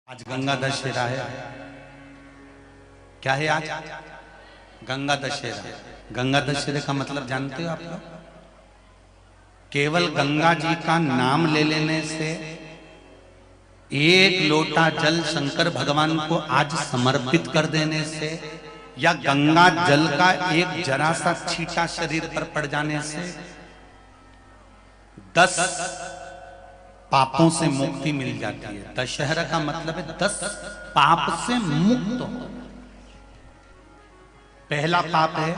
आज गंगा दशहरा है। क्या है आज? गंगा दशहरा। गंगा दशहरे का मतलब जानते हो आप लोग? केवल गंगा जी का नाम ले लेने से, एक लोटा जल शंकर भगवान को आज समर्पित कर देने से, या गंगा जल का एक जरा सा छींटा शरीर पर पड़ जाने से 10 पापों से मुक्ति मिल जाती है। दशहरा का मतलब है 10 पाप से मुक्त हो। पहला पाप है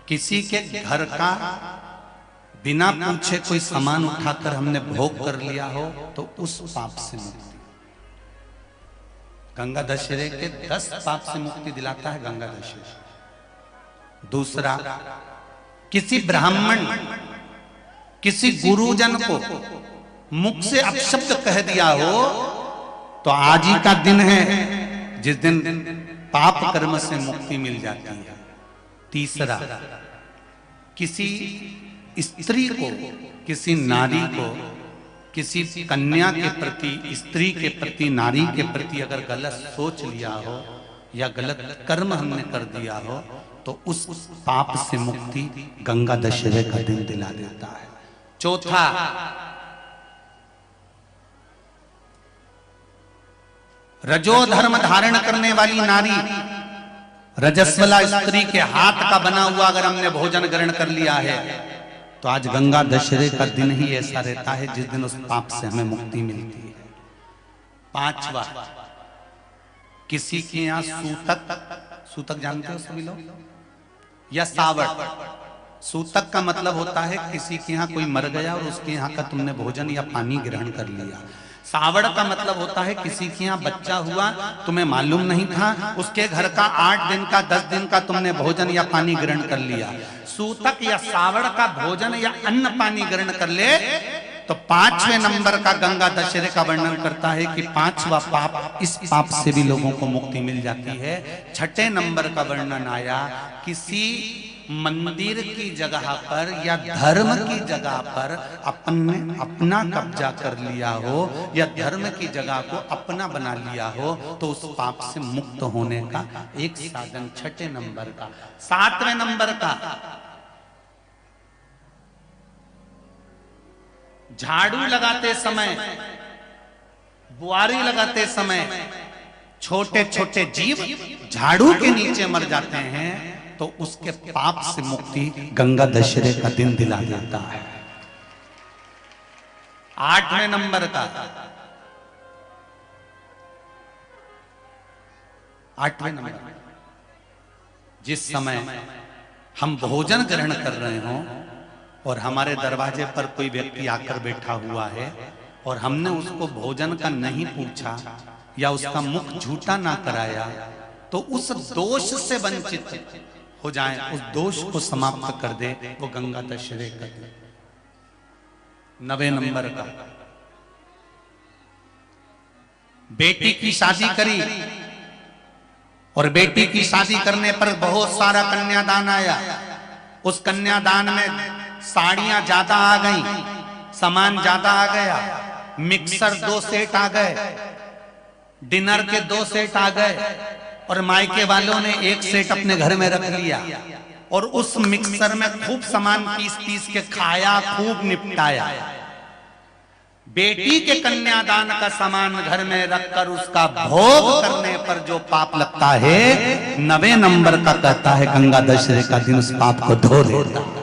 किसी के घर का बिना पूछे कोई सामान उठाकर हमने भोग कर लिया हो, तो उस पाप से मुक्ति। गंगा दशहरे के 10 पाप से मुक्ति दिलाता है गंगा दशहरा। दूसरा, किसी ब्राह्मण, किसी गुरुजन को मुख से अपशब्द कह दिया हो, तो आज ही का दिन है जिस दिन पाप कर्म से मुक्ति मिल जाती है। तीसरा, किसी स्त्री को, किसी नारी को, किसी कन्या के प्रति, स्त्री के प्रति, नारी के प्रति अगर गलत सोच लिया हो या गलत कर्म हमने कर दिया हो, तो उस पाप से मुक्ति गंगा दशहरे का दिन दिला देता है। चौथा, रजो धर्म धारण करने वाली नारी, रजस्वला स्त्री के हाथ का बना हुआ अगर हमने भोजन ग्रहण कर लिया है, तो आज गंगा दशहरे का दिन ही ऐसा रहता है जिस दिन उस पाप से हमें मुक्ति मिलती है। पांचवा, किसी के यहाँ सूतक, सूतक जानते हो सभी लोग, या सावड़। सूतक का मतलब होता है किसी के यहाँ कोई मर गया और उसके यहाँ का तुमने भोजन या पानी ग्रहण कर लिया। सावड़ का मतलब होता है किसी के यहाँ बच्चा हुआ, तुम्हें मालूम नहीं था, उसके घर का 8 दिन का 10 दिन का तुमने भोजन या पानी ग्रहण कर लिया। सूतक या सावड़ का भोजन या अन्न पानी ग्रहण कर ले, तो 5वें नंबर का गंगा दशहरे का वर्णन करता है कि 5वां पाप, इस पाप से भी लोगों को मुक्ति मिल जाती है। 6ठे नंबर का वर्णन आया, किसी मंदिर की जगह पर या धर्म की जगह पर अपना कब्जा कर लिया हो, या धर्म की जगह को अपना बना लिया हो, तो उस पाप से मुक्त होने का एक साधन 6ठे नंबर का। 7वें नंबर का, झाड़ू लगाते समय, बुआरी लगाते समय छोटे छोटे जीव झाड़ू के नीचे मर जाते हैं, तो उसके पाप से मुक्ति गंगा दशहरे का दिन दिला देता है। 8वें नंबर का, 8वें नंबर, जिस समय हम भोजन ग्रहण कर रहे हों और हमारे दरवाजे पर कोई व्यक्ति आकर बैठा हुआ है और हमने उसको भोजन का नहीं पूछा या उसका मुख झूठा ना कराया, तो उस दोष से वंचित हो जाए, उस दोष को समाप्त कर दे, वो गंगा दशहरे का दिन। 9वें नंबर का, बेटी की शादी करी और बेटी की शादी करने पर बहुत सारा कन्यादान आया। उस कन्यादान में साड़ियां ज्यादा आ गई, सामान ज्यादा आ गया, मिक्सर 2 सेट आ गए, डिनर के 2 सेट आ गए, और मायके वालों ने 1 सेट अपने घर में रख लिया, और उस मिक्सर में खूब सामान पीस के खाया, खूब निपटाया। बेटी के कन्यादान का सामान घर में रखकर उसका भोग करने पर जो पाप लगता है, 9वें नंबर का कहता है गंगा दशहरे का दिन उस पाप को धो देता है।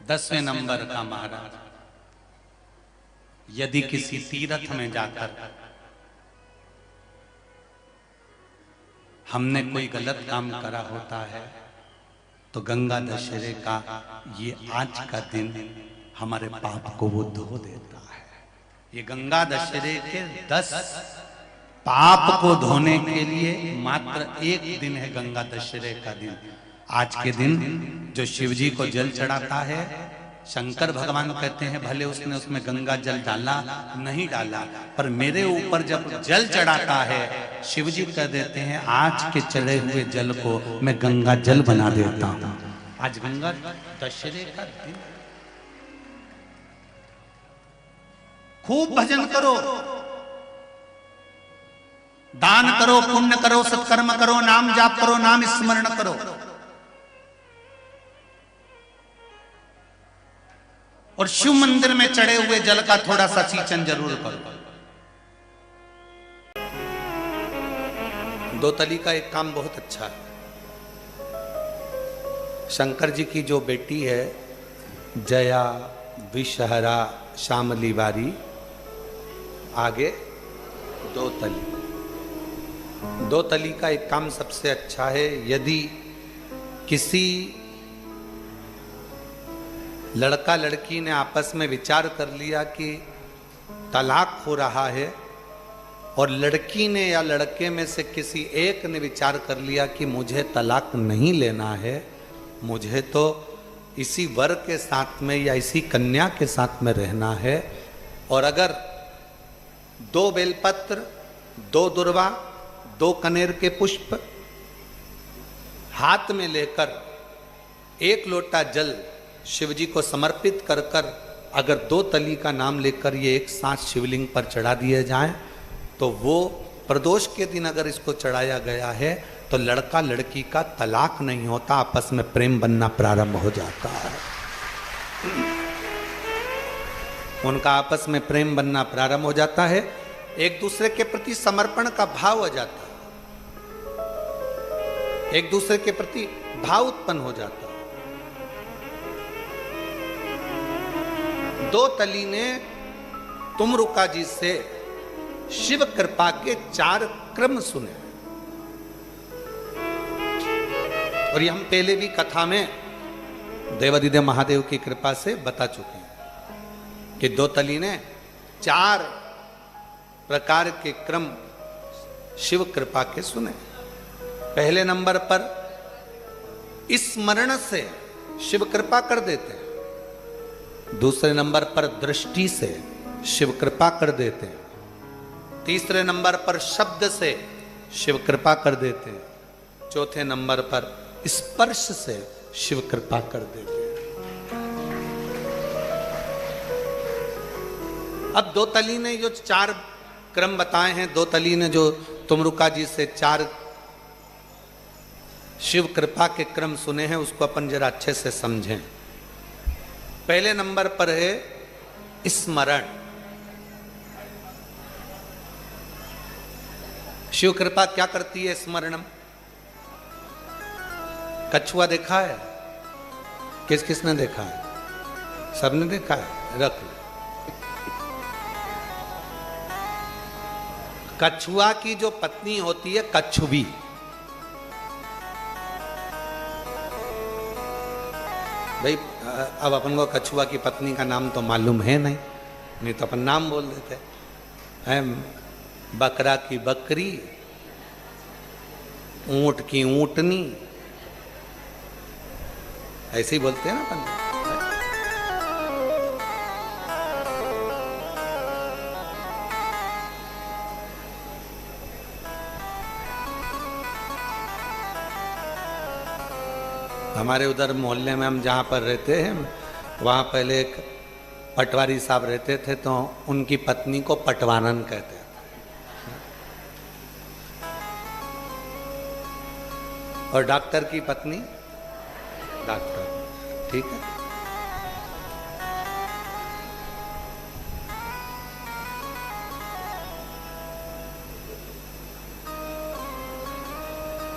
10वें नंबर का महाराज, यदि किसी तीर्थ में जाकर हमने कोई गलत काम करा होता है, तो गंगा दशहरे का ये आज का दिन हमारे पाप को वो धो देता है। ये गंगा दशहरे के 10 पाप को धोने के लिए मात्र एक दिन है गंगा दशहरे का दिन। आज के दिन जो शिव जी को जल चढ़ाता है, शंकर भगवान कहते हैं भले उसने उसमें गंगा जल डाला नहीं डाला, पर मेरे ऊपर जब जल चढ़ाता है, शिव जी कह देते हैं आज के चढ़े हुए जल को मैं गंगा जल बना देता हूं। आज गंगा दशहरे का दिन, खूब भजन करो, दान करो, पुण्य करो, सत्कर्म करो, नाम जाप करो, नाम स्मरण करो। और शिव मंदिर में चढ़े हुए जल का थोड़ा सा सिंचन जरूर करो। दो तली का एक काम बहुत अच्छा है। शंकर जी की जो बेटी है जया, विषहरा, श्यामली बारी, आगे दो तली। दो तली का एक काम सबसे अच्छा है। यदि किसी लड़का लड़की ने आपस में विचार कर लिया कि तलाक हो रहा है, और लड़की ने या लड़के में से किसी एक ने विचार कर लिया कि मुझे तलाक नहीं लेना है, मुझे तो इसी वर के साथ में या इसी कन्या के साथ में रहना है, और अगर दो बेलपत्र, दो दुर्वा, दो कनेर के पुष्प हाथ में लेकर एक लोटा जल शिव जी को समर्पित कर कर अगर दो तली का नाम लेकर ये एक साथ शिवलिंग पर चढ़ा दिए जाएं, तो वो प्रदोष के दिन अगर इसको चढ़ाया गया है तो लड़का लड़की का तलाक नहीं होता, आपस में प्रेम बनना प्रारंभ हो जाता है। उनका आपस में प्रेम बनना प्रारंभ हो जाता है, एक दूसरे के प्रति समर्पण का भाव हो जाता है, एक दूसरे के प्रति भाव उत्पन्न हो जाता है। दो तली ने तुमरुका जी से शिव कृपा के 4 क्रम सुने, और ये हम पहले भी कथा में देवादिदेव महादेव की कृपा से बता चुके हैं कि दो तली ने 4 प्रकार के क्रम शिव कृपा के सुने। पहले नंबर पर स्मरण से शिव कृपा कर देते हैं, दूसरे नंबर पर दृष्टि से शिव कृपा कर देते हैं, तीसरे नंबर पर शब्द से शिव कृपा कर देते हैं, चौथे नंबर पर स्पर्श से शिव कृपा कर देते हैं। अब दो तली ने जो 4 क्रम बताए हैं, दो तली ने जो तुमरुका जी से 4 शिव कृपा के क्रम सुने हैं, उसको अपन जरा अच्छे से समझें। पहले नंबर पर है स्मरण। शिव कृपा क्या करती है? स्मरणम। कछुआ देखा है? किस किसने देखा है? सबने देखा है? रख लो। कछुआ की जो पत्नी होती है कछुवी, भाई अब अपन को कछुआ की पत्नी का नाम तो मालूम है नहीं तो अपन नाम बोल देते हैं। बकरा की बकरी, ऊंट की ऊंटनी, ऐसे ही बोलते हैं ना अपन। हमारे उधर मोहल्ले में हम जहाँ पर रहते हैं, वहाँ पहले एक पटवारी साहब रहते थे, तो उनकी पत्नी को पटवानन कहते थे। और डॉक्टर की पत्नी डॉक्टर, ठीक है।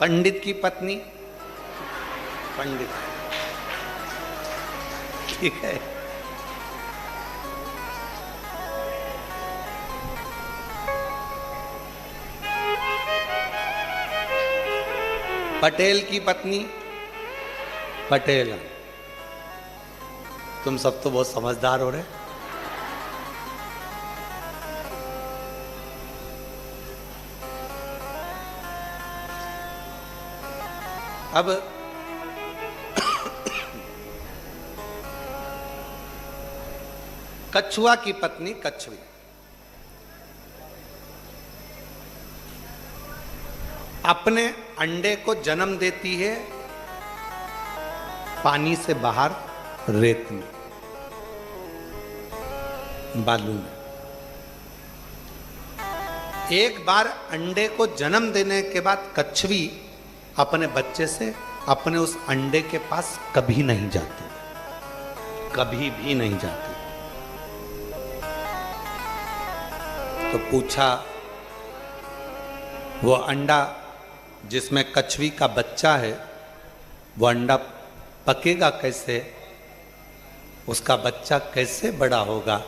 पंडित की पत्नी पंडित, ठीक है। पटेल की पत्नी पटेल। तुम सब तो बहुत समझदार हो रहे। अब कछुआ की पत्नी कछुई, अपने अंडे को जन्म देती है पानी से बाहर, रेत में, बालू में। एक बार अंडे को जन्म देने के बाद कछुई अपने बच्चे से अपने उस अंडे के पास कभी नहीं जाती, कभी भी नहीं जाती। तो पूछा, वो अंडा जिसमें कछुई का बच्चा है, वो अंडा पकेगा कैसे, उसका बच्चा कैसे बड़ा होगा?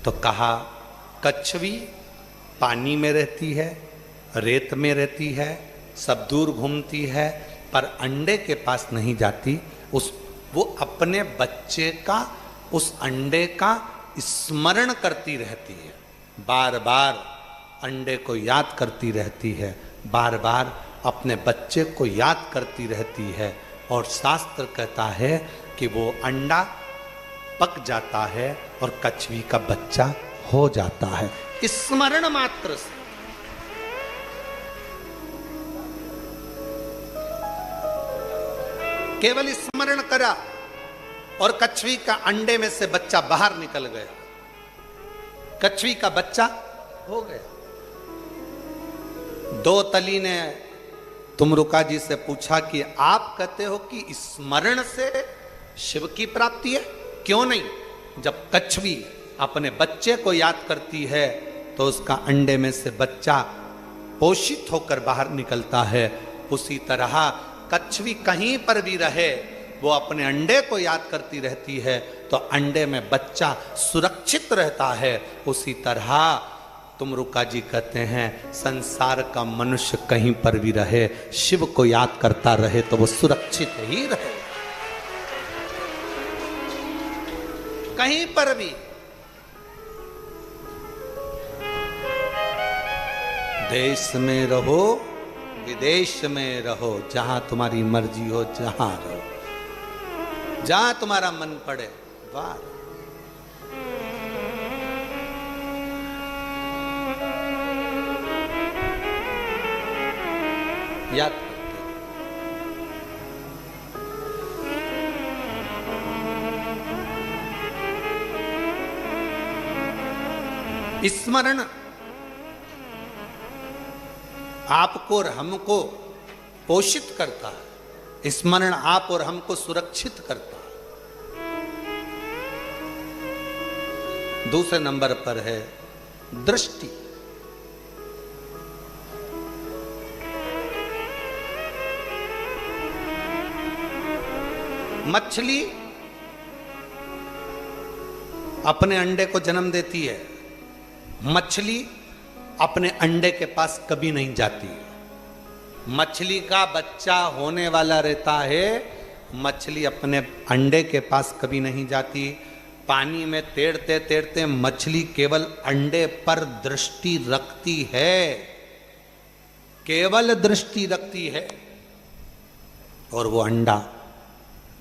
तो कहा, कछुई पानी में रहती है, रेत में रहती है, सब दूर घूमती है, पर अंडे के पास नहीं जाती। वो अपने बच्चे का, उस अंडे का स्मरण करती रहती है, बार बार अंडे को याद करती रहती है, बार बार अपने बच्चे को याद करती रहती है। और शास्त्र कहता है कि वो अंडा पक जाता है और कछुई का बच्चा हो जाता है, स्मरण मात्र से। केवल स्मरण करा और कछुई का अंडे में से बच्चा बाहर निकल गया, कछुई का बच्चा हो गया। दो तली ने तुमरुका जी से पूछा कि आप कहते हो कि स्मरण से शिव की प्राप्ति है, क्यों नहीं? जब कछुई अपने बच्चे को याद करती है तो उसका अंडे में से बच्चा पोषित होकर बाहर निकलता है। उसी तरह कछुई कहीं पर भी रहे, वो अपने अंडे को याद करती रहती है तो अंडे में बच्चा सुरक्षित रहता है। उसी तरह तुमरुका जी कहते हैं, संसार का मनुष्य कहीं पर भी रहे, शिव को याद करता रहे तो वो सुरक्षित ही रहे, कहीं पर भी। देश में रहो, विदेश में रहो, जहां तुम्हारी मर्जी हो, जहां रहो, जहां तुम्हारा मन पड़े, वाह। याद करते। स्मरण आपको और हमको पोषित करता है, स्मरण आप और हमको सुरक्षित करता है। दूसरे नंबर पर है दृष्टि। मछली अपने अंडे को जन्म देती है, मछली अपने अंडे के पास कभी नहीं जाती। मछली का बच्चा होने वाला रहता है, मछली अपने अंडे के पास कभी नहीं जाती। पानी में तैरते तैरते मछली केवल अंडे पर दृष्टि रखती है, केवल दृष्टि रखती है, और वो अंडा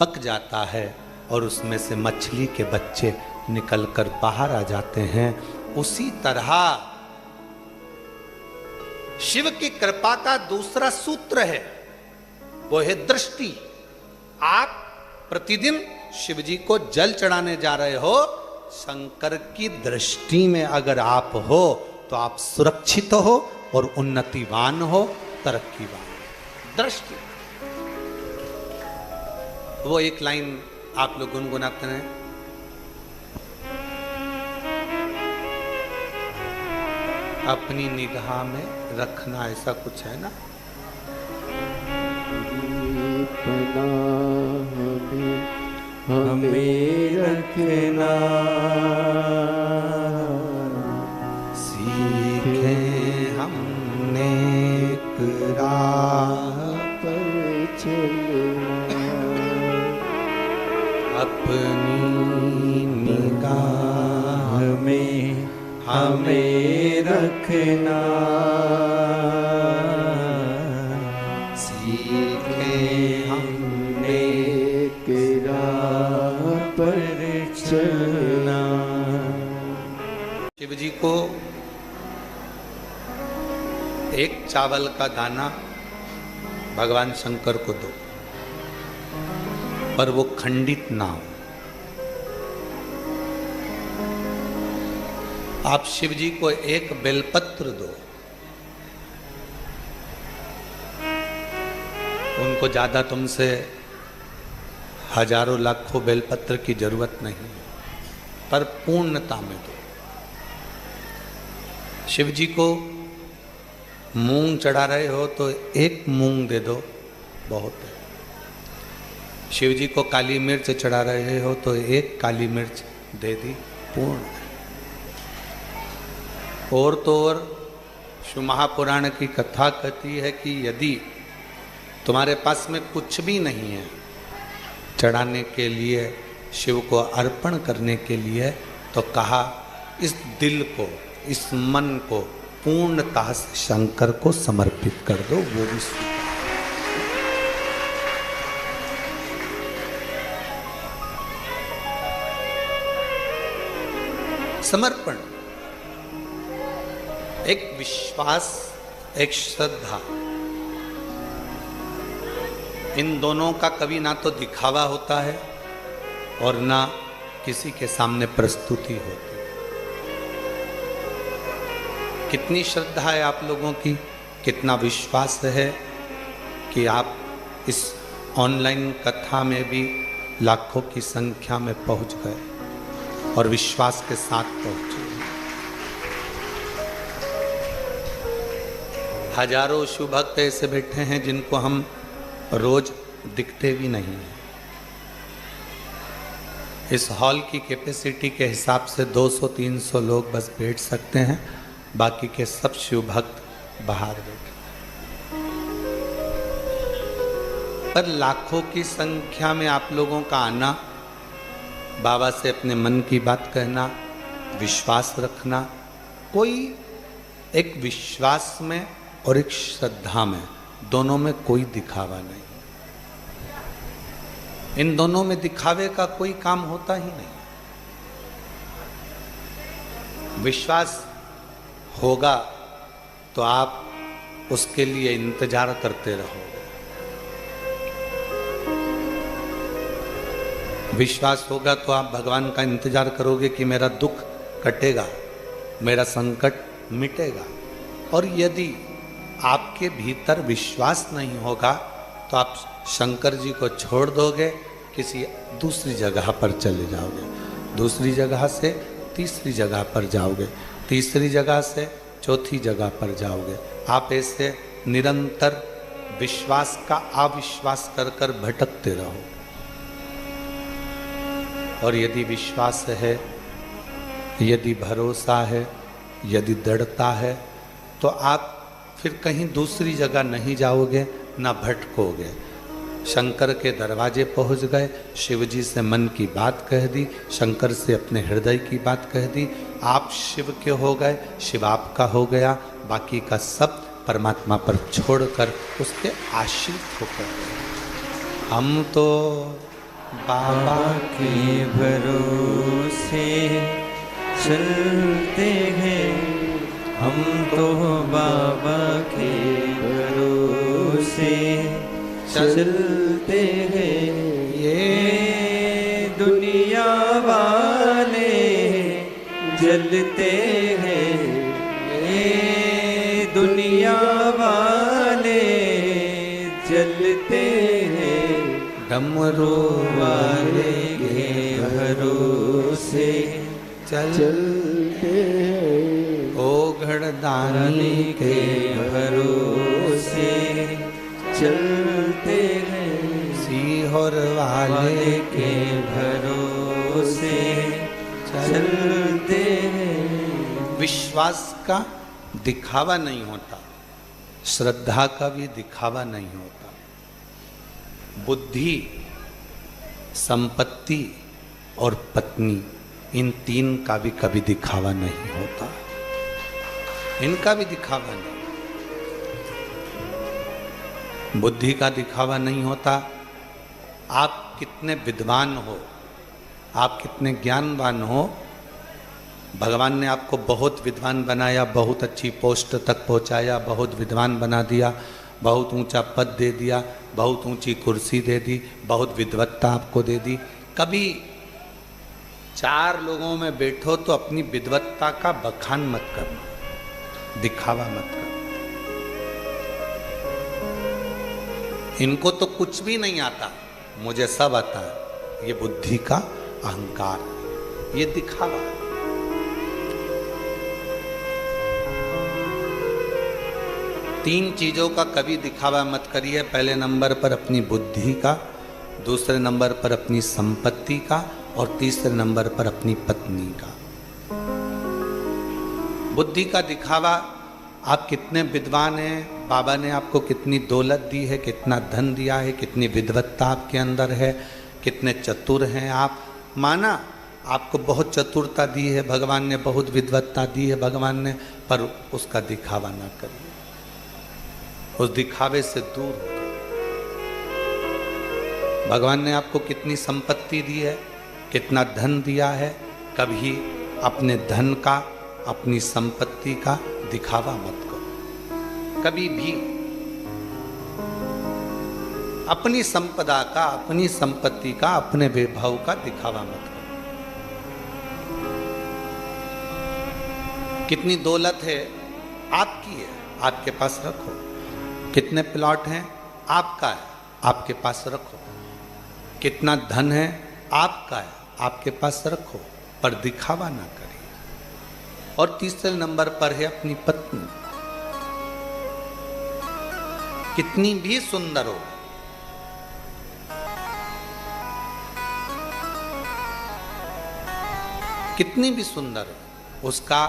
पक जाता है और उसमें से मछली के बच्चे निकलकर बाहर आ जाते हैं। उसी तरह शिव की कृपा का दूसरा सूत्र है, वो है दृष्टि। आप प्रतिदिन शिव जी को जल चढ़ाने जा रहे हो, शंकर की दृष्टि में अगर आप हो तो आप सुरक्षित हो और उन्नतिवान हो, तरक्कीवान। दृष्टि। वो एक लाइन आप लोग गुनगुनाते हैं, अपनी निगाह में रखना, ऐसा कुछ है ना। हमें रखना, सीखे हमने राह पर चलना, अपनी निगाह में हमें रखना, सीखे हमने राह पर चलना। शिव जी को एक चावल का दाना भगवान शंकर को दो, पर वो खंडित ना हो। आप शिव जी को एक बेलपत्र दो, उनको ज्यादा तुमसे हजारों लाखों बेलपत्र की जरूरत नहीं, पर पूर्णता में दो। शिव जी को मूंग चढ़ा रहे हो तो एक मूंग दे दो, बहुत है। शिव जी को काली मिर्च चढ़ा रहे हो तो एक काली मिर्च दे दी, पूर्ण है। और तो और शिव महापुराण की कथा कहती है कि यदि तुम्हारे पास में कुछ भी नहीं है चढ़ाने के लिए, शिव को अर्पण करने के लिए, तो कहा इस दिल को, इस मन को पूर्णतः से शंकर को समर्पित कर दो, वो भी स्वीकार। समर्पण, एक विश्वास, एक श्रद्धा, इन दोनों का कभी ना तो दिखावा होता है और ना किसी के सामने प्रस्तुति होती है। कितनी श्रद्धा है आप लोगों की, कितना विश्वास है कि आप इस ऑनलाइन कथा में भी लाखों की संख्या में पहुंच गए और विश्वास के साथ पहुंचे। हजारों शिव भक्त ऐसे बैठे हैं जिनको हम रोज दिखते भी नहीं हैं। इस हॉल की कैपेसिटी के हिसाब से 200-300 लोग बस बैठ सकते हैं, बाकी के सब शिव भक्त बाहर बैठे। पर लाखों की संख्या में आप लोगों का आना, बाबा से अपने मन की बात कहना, विश्वास रखना, कोई एक विश्वास में और एक श्रद्धा में, दोनों में कोई दिखावा नहीं। इन दोनों में दिखावे का कोई काम होता ही नहीं। विश्वास होगा तो आप उसके लिए इंतजार करते रहोगे। विश्वास होगा तो आप भगवान का इंतजार करोगे कि मेरा दुख कटेगा, मेरा संकट मिटेगा। और यदि आपके भीतर विश्वास नहीं होगा तो आप शंकर जी को छोड़ दोगे, किसी दूसरी जगह पर चले जाओगे, दूसरी जगह से तीसरी जगह पर जाओगे, तीसरी जगह से चौथी जगह पर जाओगे। आप ऐसे निरंतर विश्वास का अविश्वास कर कर भटकते रहो। और यदि विश्वास है, यदि भरोसा है, यदि दृढ़ता है, तो आप फिर कहीं दूसरी जगह नहीं जाओगे, ना भटकोगे। शंकर के दरवाजे पहुंच गए, शिव जी से मन की बात कह दी, शंकर से अपने हृदय की बात कह दी, आप शिव के हो गए, शिव आपका हो गया, बाकी का सब परमात्मा पर छोड़कर उसके आश्रित होकर गए। हम तो बाबा के भरोसे चलते हैं, हम तो बाबा के भरोसे चलते हैं। ये दुनिया वाले जलते हैं, ये दुनिया वाले जलते हैं। डमरू वाले के भरोसे चलते हैं, ओ घड़दानी के भरोसे चलते हैं। सीहोर वाले के भरोसे चलते हैं। विश्वास का दिखावा नहीं होता, श्रद्धा का भी दिखावा नहीं होता। बुद्धि, संपत्ति और पत्नी, इन तीन का भी कभी दिखावा नहीं होता, इनका भी दिखावा नहीं। बुद्धि का दिखावा नहीं होता। आप कितने विद्वान हो, आप कितने ज्ञानवान हो, भगवान ने आपको बहुत विद्वान बनाया, बहुत अच्छी पोस्ट तक पहुंचाया, बहुत विद्वान बना दिया, बहुत ऊंचा पद दे दिया, बहुत ऊंची कुर्सी दे दी, बहुत विद्वत्ता आपको दे दी। कभी चार लोगों में बैठो तो अपनी विद्वत्ता का बखान मत करना, दिखावा मत करना। इनको तो कुछ भी नहीं आता, मुझे सब आता है, ये बुद्धि का अहंकार है, ये दिखावा है। तीन चीजों का कभी दिखावा मत करिए। पहले नंबर पर अपनी बुद्धि का, दूसरे नंबर पर अपनी संपत्ति का, और तीसरे नंबर पर अपनी पत्नी का। बुद्धि का दिखावा, आप कितने विद्वान हैं, बाबा ने आपको कितनी दौलत दी है, कितना धन दिया है, कितनी विद्वत्ता आपके अंदर है, कितने चतुर हैं आप। माना आपको बहुत चतुरता दी है भगवान ने, बहुत विद्वत्ता दी है भगवान ने, पर उसका दिखावा ना करिए, उस दिखावे से दूर हो। भगवान ने आपको कितनी संपत्ति दी है, कितना धन दिया है, कभी अपने धन का, अपनी संपत्ति का दिखावा मत करो। कभी भी अपनी संपदा का, अपनी संपत्ति का, अपने वैभव का दिखावा मत करो। कितनी दौलत है आपकी है, आपके पास रखो। कितने प्लॉट हैं आपका है, आपके पास रखो। कितना धन है आपका है, आपके पास रखो, पर दिखावा ना करिए। और तीसरे नंबर पर है अपनी पत्नी। कितनी भी सुंदर हो, कितनी भी सुंदर हो, उसका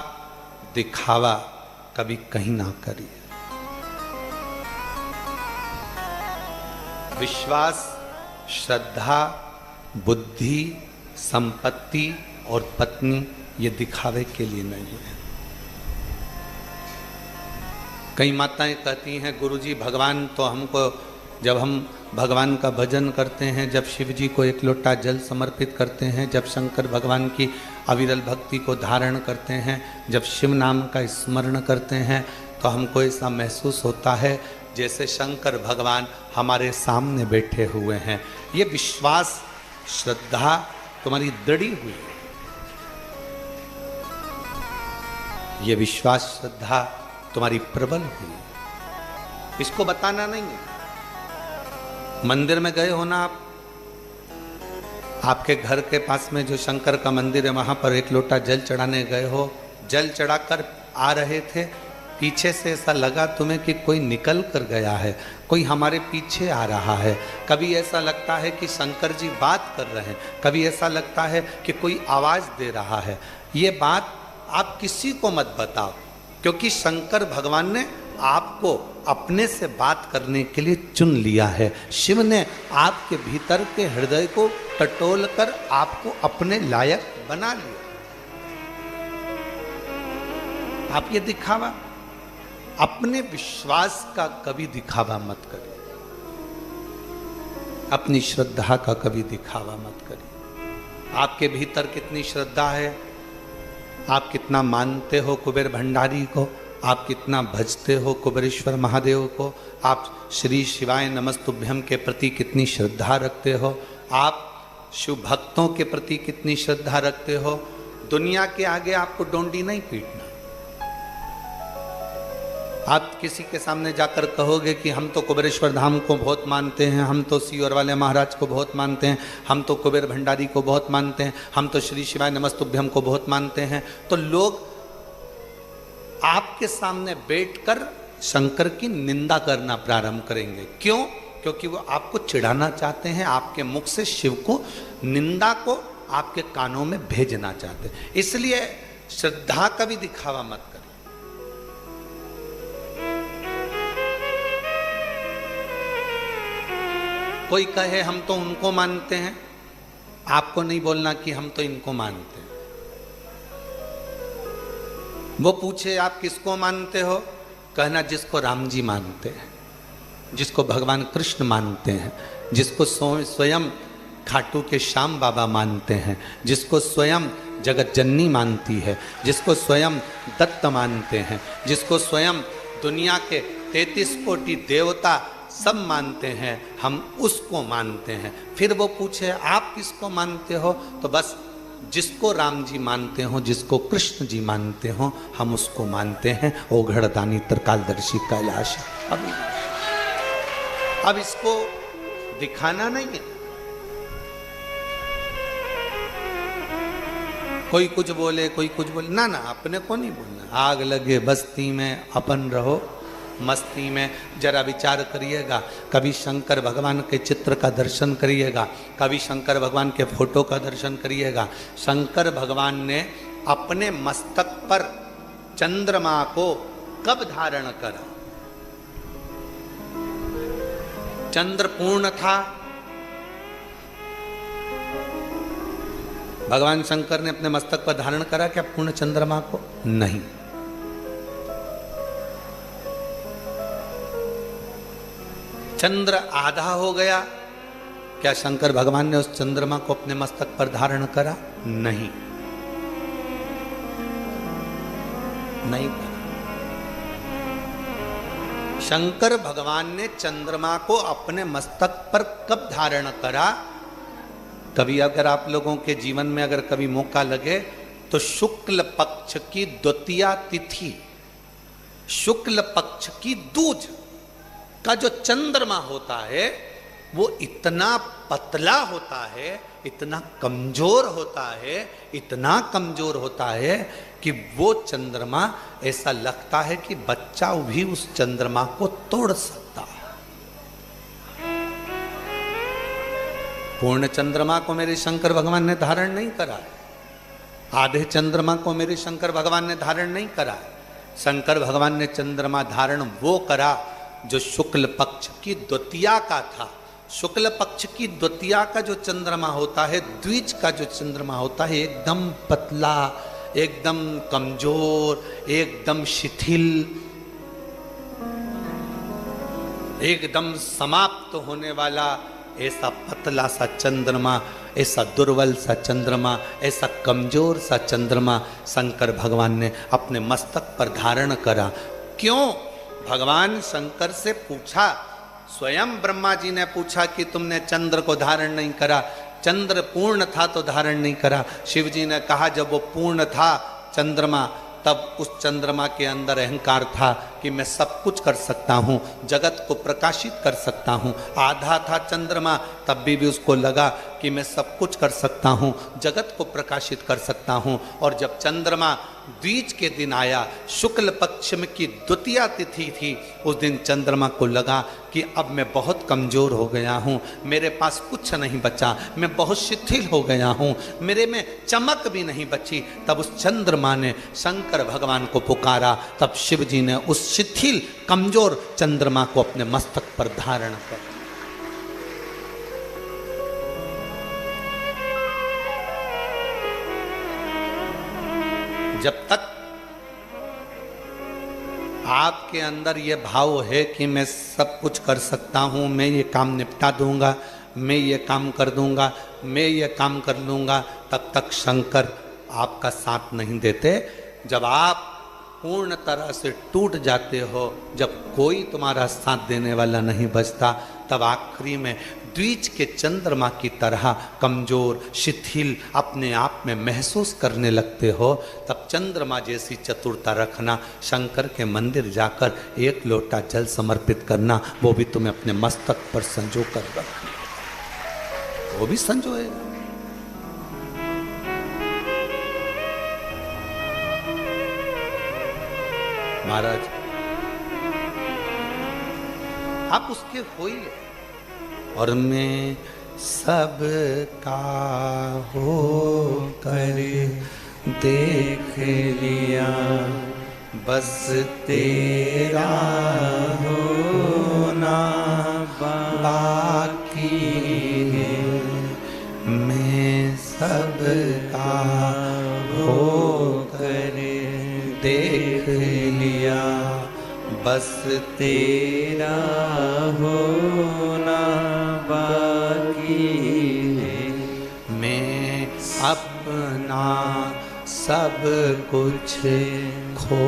दिखावा कभी कहीं ना करिए। विश्वास, श्रद्धा, बुद्धि, संपत्ति और पत्नी, ये दिखावे के लिए नहीं है। कई माताएं कहती हैं, गुरुजी भगवान तो हमको, जब हम भगवान का भजन करते हैं, जब शिव जी को एक लोटा जल समर्पित करते हैं, जब शंकर भगवान की अविरल भक्ति को धारण करते हैं, जब शिव नाम का स्मरण करते हैं, तो हमको ऐसा महसूस होता है जैसे शंकर भगवान हमारे सामने बैठे हुए हैं। ये विश्वास, श्रद्धा तुम्हारी दृढ़ी हुई है। ये विश्वास, श्रद्धा तुम्हारी प्रबल हुई है। इसको बताना नहीं है। मंदिर में गए हो ना आप, आपके घर के पास में जो शंकर का मंदिर है, वहां पर एक लोटा जल चढ़ाने गए हो, जल चढ़ाकर आ रहे थे, पीछे से ऐसा लगा तुम्हें कि कोई निकल कर गया है, कोई हमारे पीछे आ रहा है। कभी ऐसा लगता है कि शंकर जी बात कर रहे हैं, कभी ऐसा लगता है कि कोई आवाज दे रहा है। ये बात आप किसी को मत बताओ, क्योंकि शंकर भगवान ने आपको अपने से बात करने के लिए चुन लिया है। शिव ने आपके भीतर के हृदय को टटोल कर आपको अपने लायक बना लिया। आप ये दिखावा, अपने विश्वास का कभी दिखावा मत करिए, अपनी श्रद्धा का कभी दिखावा मत करिए। आपके भीतर कितनी श्रद्धा है, आप कितना मानते हो कुबेर भंडारी को, आप कितना भजते हो कुबेरेश्वर महादेव को, आप श्री शिवाय नमस्तुभ्यम के प्रति कितनी श्रद्धा रखते हो, आप शिव भक्तों के प्रति कितनी श्रद्धा रखते हो। दुनिया के आगे आपको डोंडी नहीं पीटना। आप किसी के सामने जाकर कहोगे कि हम तो कुबेरेश्वर धाम को बहुत मानते हैं, हम तो सीवर वाले महाराज को बहुत मानते हैं, हम तो कुबेर भंडारी को बहुत मानते हैं, हम तो श्री शिवाय नमस्तुभ्यम को बहुत मानते हैं, तो लोग आपके सामने बैठकर शंकर की निंदा करना प्रारंभ करेंगे। क्यों? क्योंकि वो आपको चिढ़ाना चाहते हैं, आपके मुख से शिव को, निंदा को आपके कानों में भेजना चाहते हैं। इसलिए श्रद्धा का भी दिखावा मत करें। कोई कहे हम तो उनको मानते हैं, आपको नहीं बोलना कि हम तो इनको मानते हैं। वो पूछे आप किसको मानते हो, कहना जिसको राम जी मानते हैं, जिसको भगवान कृष्ण मानते हैं, जिसको स्वयं खाटू के श्याम बाबा मानते हैं, जिसको स्वयं जगत जननी मानती है, जिसको स्वयं दत्त मानते हैं, जिसको स्वयं दुनिया के 33 कोटि देवता सब मानते हैं, हम उसको मानते हैं। फिर वो पूछे आप किसको मानते हो, तो बस जिसको राम जी मानते हो, जिसको कृष्ण जी मानते हो, हम उसको मानते हैं ओघड़दानी त्रिकालदर्शी कैलाश। अब इसको दिखाना नहीं है। कोई कुछ बोले, कोई कुछ बोले, ना ना, अपने को नहीं बोलना। आग लगे बस्ती में, अपन रहो मस्ती में। जरा विचार करिएगा, कभी शंकर भगवान के चित्र का दर्शन करिएगा, कभी शंकर भगवान के फोटो का दर्शन करिएगा। शंकर भगवान ने अपने मस्तक पर चंद्रमा को कब धारण करा? चंद्र पूर्ण था। भगवान शंकर ने अपने मस्तक पर धारण करा क्या पूर्ण चंद्रमा को? नहीं। चंद्र आधा हो गया, क्या शंकर भगवान ने उस चंद्रमा को अपने मस्तक पर धारण करा? नहीं, नहीं करा। शंकर भगवान ने चंद्रमा को अपने मस्तक पर कब धारण करा? कभी अगर आप लोगों के जीवन में अगर कभी मौका लगे तो शुक्ल पक्ष की द्वितीया तिथि, शुक्ल पक्ष की दूज का जो चंद्रमा होता है वो इतना पतला होता है, इतना कमजोर होता है, इतना कमजोर होता है कि वो चंद्रमा ऐसा लगता है कि बच्चा भी उस चंद्रमा को तोड़ सकता है। पूर्ण चंद्रमा को मेरे शंकर भगवान ने धारण नहीं करा है, आधे चंद्रमा को मेरे शंकर भगवान ने धारण नहीं करा है। शंकर भगवान ने चंद्रमा धारण वो करा जो शुक्ल पक्ष की द्वितीया का था। शुक्ल पक्ष की द्वितीया का जो चंद्रमा होता है, द्विज का जो चंद्रमा होता है, एकदम पतला, एकदम कमजोर, एकदम शिथिल, एकदम समाप्त होने वाला, ऐसा पतला सा चंद्रमा, ऐसा दुर्बल सा चंद्रमा, ऐसा कमजोर सा चंद्रमा शंकर भगवान ने अपने मस्तक पर धारण करा। क्यों? भगवान शंकर से पूछा, स्वयं ब्रह्मा जी ने पूछा कि तुमने चंद्र को धारण नहीं करा, चंद्र पूर्ण था तो धारण नहीं करा। शिव जी ने कहा जब वो पूर्ण था चंद्रमा, तब उस चंद्रमा के अंदर अहंकार था कि मैं सब कुछ कर सकता हूँ, जगत को प्रकाशित कर सकता हूँ। आधा था चंद्रमा, तब भी उसको लगा कि मैं सब कुछ कर सकता हूँ, जगत को प्रकाशित कर सकता हूँ। और जब चंद्रमा द्विज के दिन आया, शुक्ल पक्ष में की द्वितीया तिथि थी, उस दिन चंद्रमा को लगा कि अब मैं बहुत कमजोर हो गया हूँ, मेरे पास कुछ नहीं बचा, मैं बहुत शिथिल हो गया हूँ, मेरे में चमक भी नहीं बची। तब उस चंद्रमा ने शंकर भगवान को पुकारा, तब शिव जी ने उस शिथिल कमजोर चंद्रमा को अपने मस्तक पर धारण कर। जब तक आपके अंदर ये भाव है कि मैं सब कुछ कर सकता हूँ, मैं ये काम निपटा दूंगा, मैं ये काम कर दूंगा, मैं ये काम कर लूँगा, तब तक शंकर आपका साथ नहीं देते। जब आप पूर्ण तरह से टूट जाते हो, जब कोई तुम्हारा साथ देने वाला नहीं बचता, तब आखिरी में द्विज के चंद्रमा की तरह कमजोर, शिथिल अपने आप में महसूस करने लगते हो, तब चंद्रमा जैसी चतुरता रखना। शंकर के मंदिर जाकर एक लोटा जल समर्पित करना, वो भी तुम्हें अपने मस्तक पर संजो कर रखना, वो भी संजोएगा। महाराज आप उसके होइए। और मैं सब का हो कर देख लिया, बस तेरा होना बाकी है। मैं सब का हो कर देख लिया, बस तेरा होना बाकी है। मैं अपना सब कुछ खो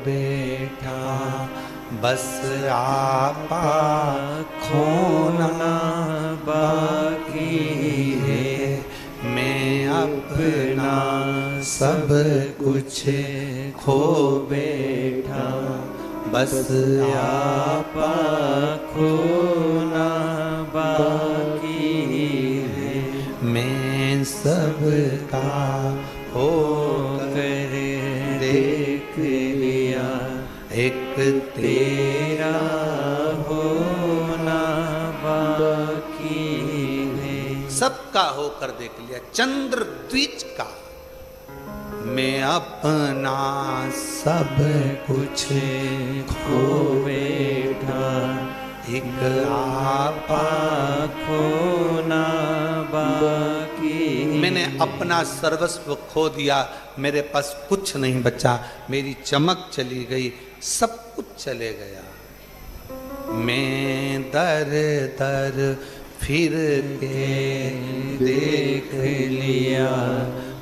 बैठा, बस आपा खोना बाकी है। मैं अपना अपना सब कुछ खो बैठा, बस आपा खोना बाकी है। मैं सबका हो कर देख लिया, एक तेरा होना बाकी है। सबका होकर देख लिया, चंद्र द्विज का। मैं अपना सब कुछ खो बैठा, एक आपा खोना बाकी। मैंने अपना सर्वस्व खो दिया, मेरे पास कुछ नहीं बचा, मेरी चमक चली गई, सब कुछ चले गया। मैं दर दर फिर के देख लिया,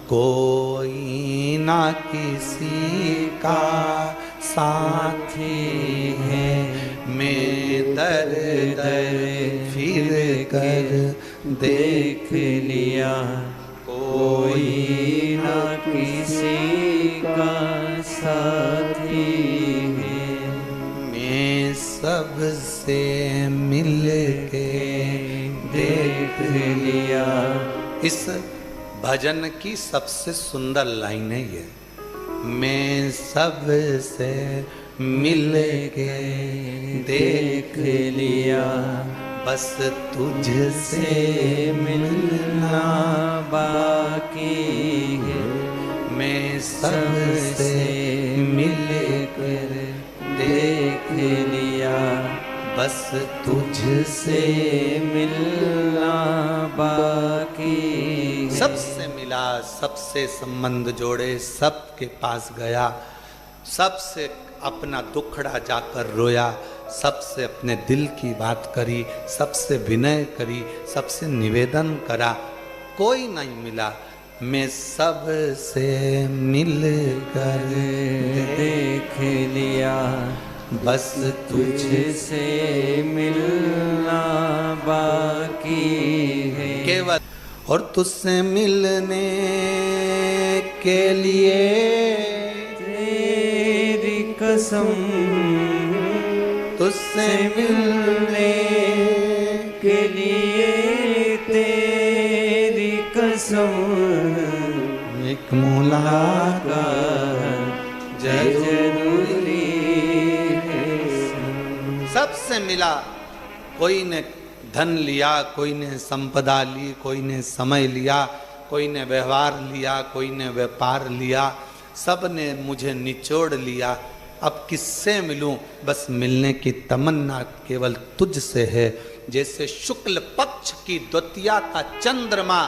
कोई ना किसी का साथी है। मैं दर दर फिर कर देख लिया, कोई ना किसी का साथी है। मैं सबसे मिल के देख लिया। इस भजन की सबसे सुंदर लाइन है ये, मैं सबसे मिल के देख लिया, बस तुझसे मिलना बाकी है। मैं सबसे मिल कर देख लिया, बस तुझसे मिलना बाकी है। सबसे मिला, सबसे संबंध जोड़े, सबके पास गया, सबसे अपना दुखड़ा जाकर रोया, सबसे अपने दिल की बात करी, सबसे विनय करी, सबसे निवेदन करा, कोई नहीं मिला। मैं सबसे मिलकर देख लिया, बस तुझसे मिलना बाकी है। केवल और तुझसे मिलने के लिए तेरी कसम, तुझसे मिलने के लिए तेरी कसम। एक मुलाकात जरूरी है। सबसे मिला, कोई ने धन लिया, कोई ने संपदा ली, कोई ने समय लिया, कोई ने व्यवहार लिया, कोई ने व्यापार लिया, सब ने मुझे निचोड़ लिया। अब किससे मिलूं? बस मिलने की तमन्ना केवल तुझसे है। जैसे शुक्ल पक्ष की द्वितीया का चंद्रमा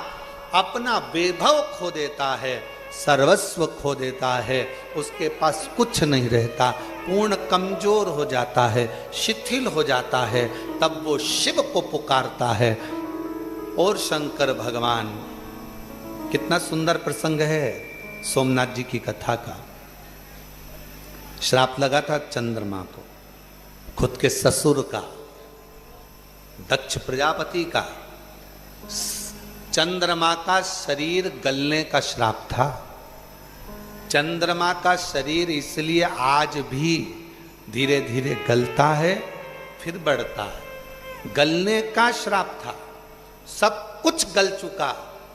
अपना वैभव खो देता है, सर्वस्व खो देता है, उसके पास कुछ नहीं रहता, पूर्ण कमजोर हो जाता है, शिथिल हो जाता है, तब वो शिव को पुकारता है। और शंकर भगवान, कितना सुंदर प्रसंग है सोमनाथ जी की कथा का। श्राप लगा था चंद्रमा को, खुद के ससुर का, दक्ष प्रजापति का। चंद्रमा का शरीर गलने का श्राप था। चंद्रमा का शरीर इसलिए आज भी धीरे धीरे गलता है, फिर बढ़ता है। गलने का श्राप था, सब कुछ गल चुका,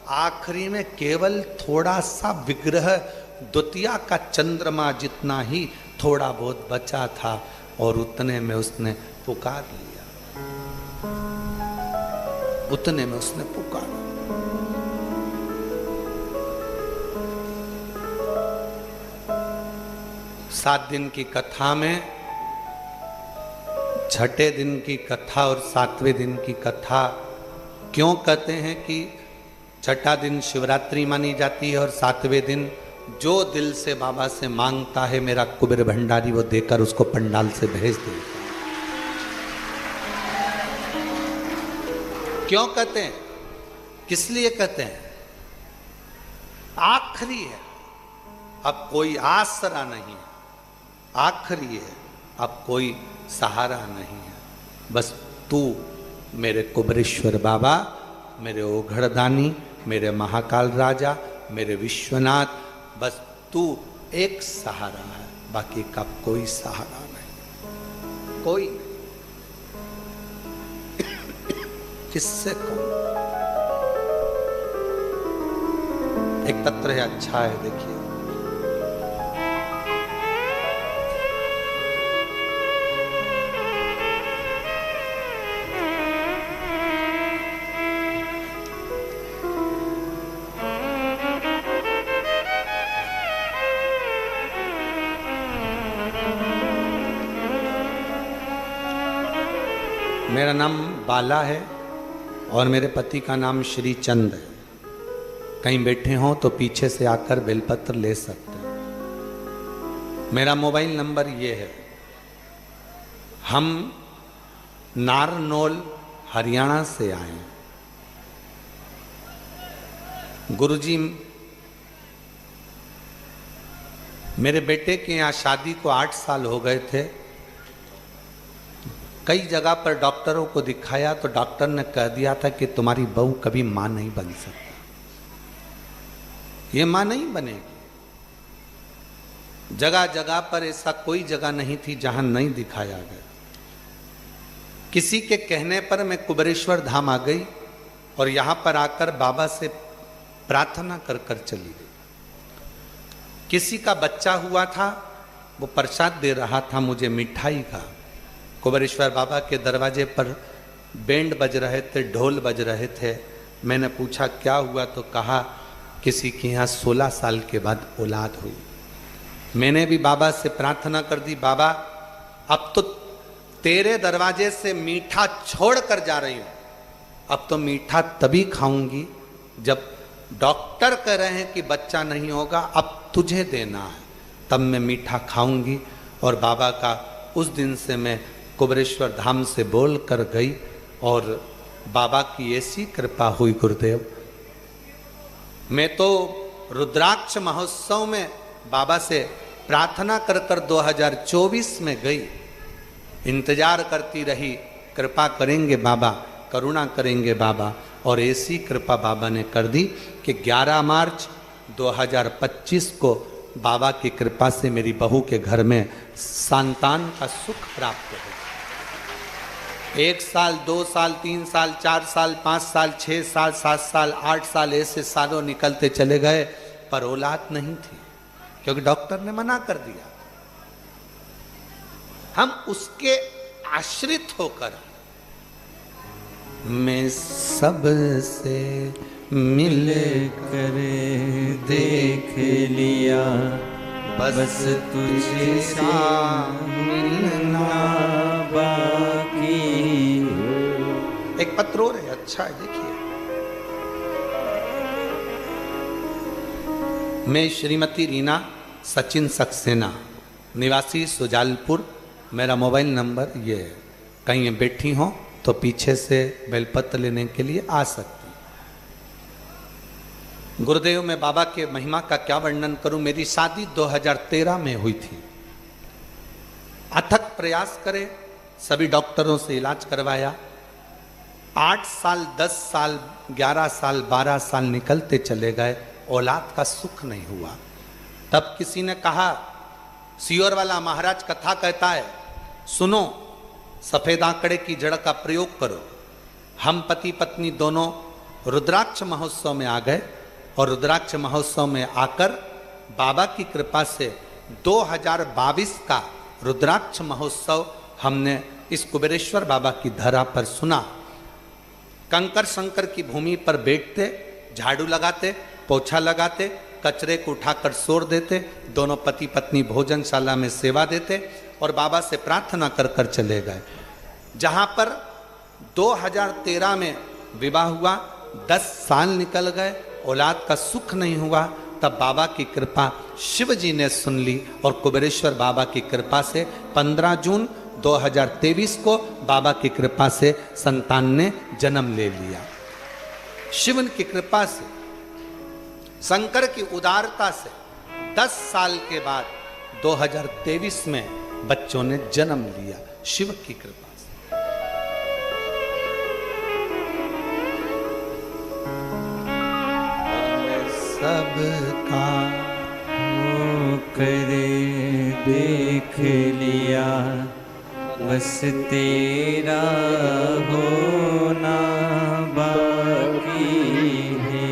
आखिरी में केवल थोड़ा सा विग्रह द्वितीया का चंद्रमा जितना ही थोड़ा बहुत बचा था, और उतने में उसने पुकार लिया, उतने में उसने पुकारा। सात दिन की कथा में छठे दिन की कथा और सातवें दिन की कथा क्यों कहते हैं कि छठा दिन शिवरात्रि मानी जाती है और सातवें दिन जो दिल से बाबा से मांगता है मेरा कुबेर भंडारी वो देकर उसको पंडाल से भेज देता है। क्यों कहते हैं, किस लिए कहते हैं? आखिरी है, अब कोई आसरा नहीं है, आखिरी है, अब कोई सहारा नहीं है। बस तू मेरे कुबरेश्वर बाबा, मेरे ओघड़दानी, मेरे महाकाल राजा, मेरे विश्वनाथ, बस तू एक सहारा है, बाकी का कोई सहारा नहीं, कोई किससे कहूं। एक पत्र है, अच्छा है, देखिए। मेरा नाम बाला है और मेरे पति का नाम श्री चंद है। कहीं बैठे हों तो पीछे से आकर बेलपत्र ले सकते हैं। मेरा मोबाइल नंबर ये है। हम नारनौल हरियाणा से आए हैं। गुरुजी, मेरे बेटे के यहाँ शादी को 8 साल हो गए थे। कई जगह पर डॉक्टरों को दिखाया तो डॉक्टर ने कह दिया था कि तुम्हारी बहू कभी मां नहीं बन सकती, ये मां नहीं बनेगी। जगह जगह पर ऐसा कोई जगह नहीं थी जहां नहीं दिखाया गया। किसी के कहने पर मैं कुबेरेश्वर धाम आ गई और यहां पर आकर बाबा से प्रार्थना कर कर चली गई। किसी का बच्चा हुआ था, वो प्रसाद दे रहा था मुझे मिठाई का। कुबेरेश्वर बाबा के दरवाजे पर बैंड बज रहे थे, ढोल बज रहे थे। मैंने पूछा क्या हुआ, तो कहा किसी के यहाँ 16 साल के बाद औलाद हुई। मैंने भी बाबा से प्रार्थना कर दी, बाबा अब तो तेरे दरवाजे से मीठा छोड़ कर जा रही हूं। अब तो मीठा तभी खाऊंगी जब डॉक्टर कह रहे हैं कि बच्चा नहीं होगा, अब तुझे देना है, तब मैं मीठा खाऊंगी। और बाबा का उस दिन से मैं कुबेरेश्वर धाम से बोल कर गई और बाबा की ऐसी कृपा हुई गुरुदेव। मैं तो रुद्राक्ष महोत्सव में बाबा से प्रार्थना कर कर 2024 में गई, इंतजार करती रही, कृपा करेंगे बाबा, करुणा करेंगे बाबा। और ऐसी कृपा बाबा ने कर दी कि 11 मार्च 2025 को बाबा की कृपा से मेरी बहू के घर में संतान का सुख प्राप्त हो। 1 साल, 2 साल, 3 साल, 4 साल, 5 साल, 6 साल, 7 साल, 8 साल ऐसे सालों निकलते चले गए, पर औलाद नहीं थी क्योंकि डॉक्टर ने मना कर दिया। हम उसके आश्रित होकर मैं सबसे मिल कर देख लिया, बस तुझे मिलना बाकी। एक पत्र और है, अच्छा है, देखिए। मैं श्रीमती रीना सचिन सक्सेना, निवासी सुजालपुर, मेरा मोबाइल नंबर ये है। कहीं बैठी हो तो पीछे से बेलपत्र लेने के लिए आ सकती। गुरुदेव, मैं बाबा के महिमा का क्या वर्णन करूं। मेरी शादी 2013 में हुई थी। अथक प्रयास करे, सभी डॉक्टरों से इलाज करवाया। 8 साल, 10 साल, 11 साल, 12 साल निकलते चले गए, औलाद का सुख नहीं हुआ। तब किसी ने कहा, सियोर वाला महाराज कथा कहता है, सुनो, सफेद आंकड़े की जड़ का प्रयोग करो। हम पति पत्नी दोनों रुद्राक्ष महोत्सव में आ गए और रुद्राक्ष महोत्सव में आकर बाबा की कृपा से 2022 का रुद्राक्ष महोत्सव हमने इस कुबेरेश्वर बाबा की धरा पर सुना। कंकर शंकर की भूमि पर बैठते, झाड़ू लगाते, पोछा लगाते, कचरे को उठाकर सोर देते, दोनों पति पत्नी भोजनशाला में सेवा देते और बाबा से प्रार्थना कर कर चले गए। जहाँ पर 2013 में विवाह हुआ, 10 साल निकल गए, औलाद का सुख नहीं हुआ। तब बाबा की कृपा शिव जी ने सुन ली और कुबेरेश्वर बाबा की कृपा से 15 जून 2023 को बाबा की कृपा से संतान ने जन्म ले लिया। शिव की कृपा से, शंकर की उदारता से 10 साल के बाद 2023 में बच्चों ने जन्म लिया, शिव की कृपा से। सबका करे देख लिया, बस तेरा होना बाकी है।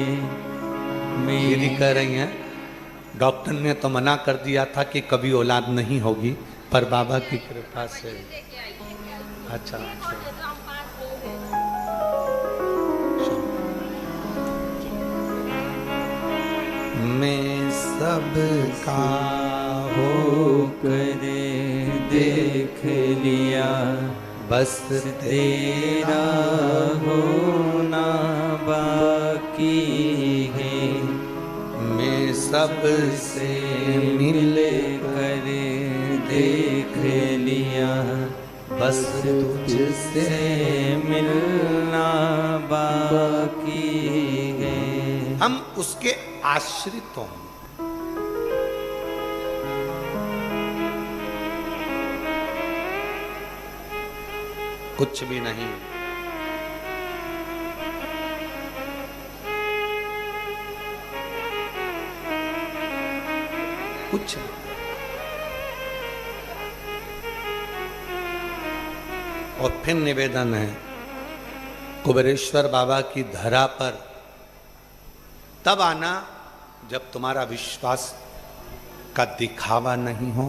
मेरी कह रही हैं, डॉक्टर ने तो मना कर दिया था कि कभी औलाद नहीं होगी, पर बाबा की कृपा से। अच्छा, मैं सबका हो करे देख लिया, बस तेरा होना बाकी है। मैं सबसे मिल कर देख लिया, बस तुझसे मिलना बाकी है। हम उसके आश्रित हों। कुछ भी नहीं। कुछ नहीं। और फिर निवेदन है, कुबेरेश्वर बाबा की धरा पर तब आना जब तुम्हारा विश्वास का दिखावा नहीं हो,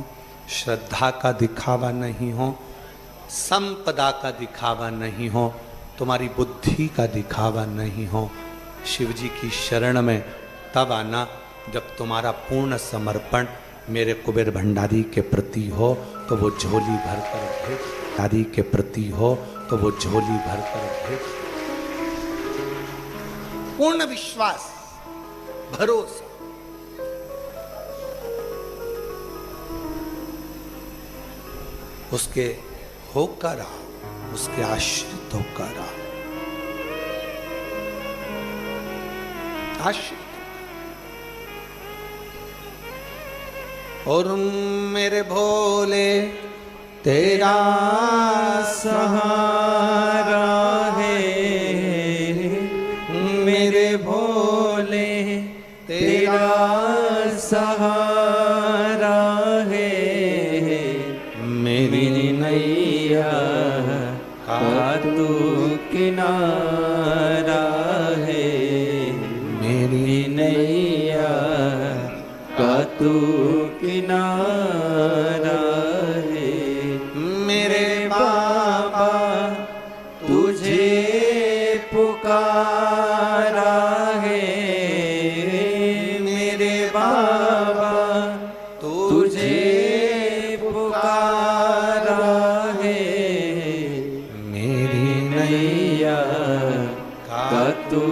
श्रद्धा का दिखावा नहीं हो, संपदा का दिखावा नहीं हो, तुम्हारी बुद्धि का दिखावा नहीं हो। शिव जी की शरण में तब आना जब तुम्हारा पूर्ण समर्पण मेरे कुबेर भंडारी के प्रति हो, तो वो झोली भर कर भेज। भंडारी के प्रति हो तो वो झोली भर कर भेज। पूर्ण विश्वास, भरोसा। उसके होकर आओ, उसके आश्रित होकर आओ, आश्रित। और मेरे भोले तेरा सहारा है, मेरे भोले तेरा सहारा है। मेरी नैया का तू किनारा है, मेरी नैया का तू किनारा है। मेरे बाबा तुझे पुकारा है, मेरे बाबा तुझे पुकारा है। मेरी नैया का तू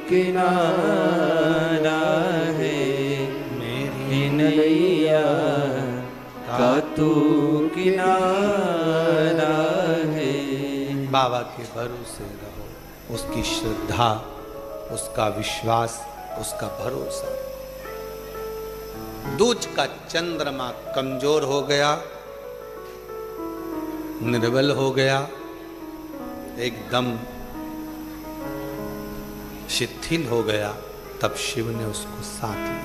किनारा है, मेरी नैया का तू किनारा है। बाबा के भरोसे रहो, उसकी श्रद्धा, उसका विश्वास, उसका भरोसा। दूज का चंद्रमा कमजोर हो गया, निर्बल हो गया, एकदम शिथिल हो गया, तब शिव ने उसको साथ लिया।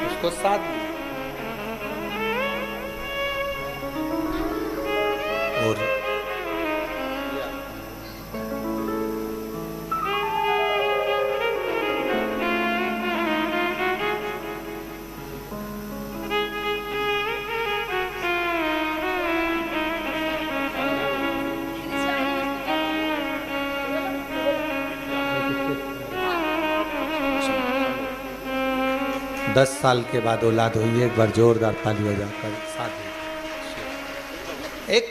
उसको साथ लिया और दस साल के बाद औलाद हुई है। एक बार जोरदार ताली बजाकर साथ। एक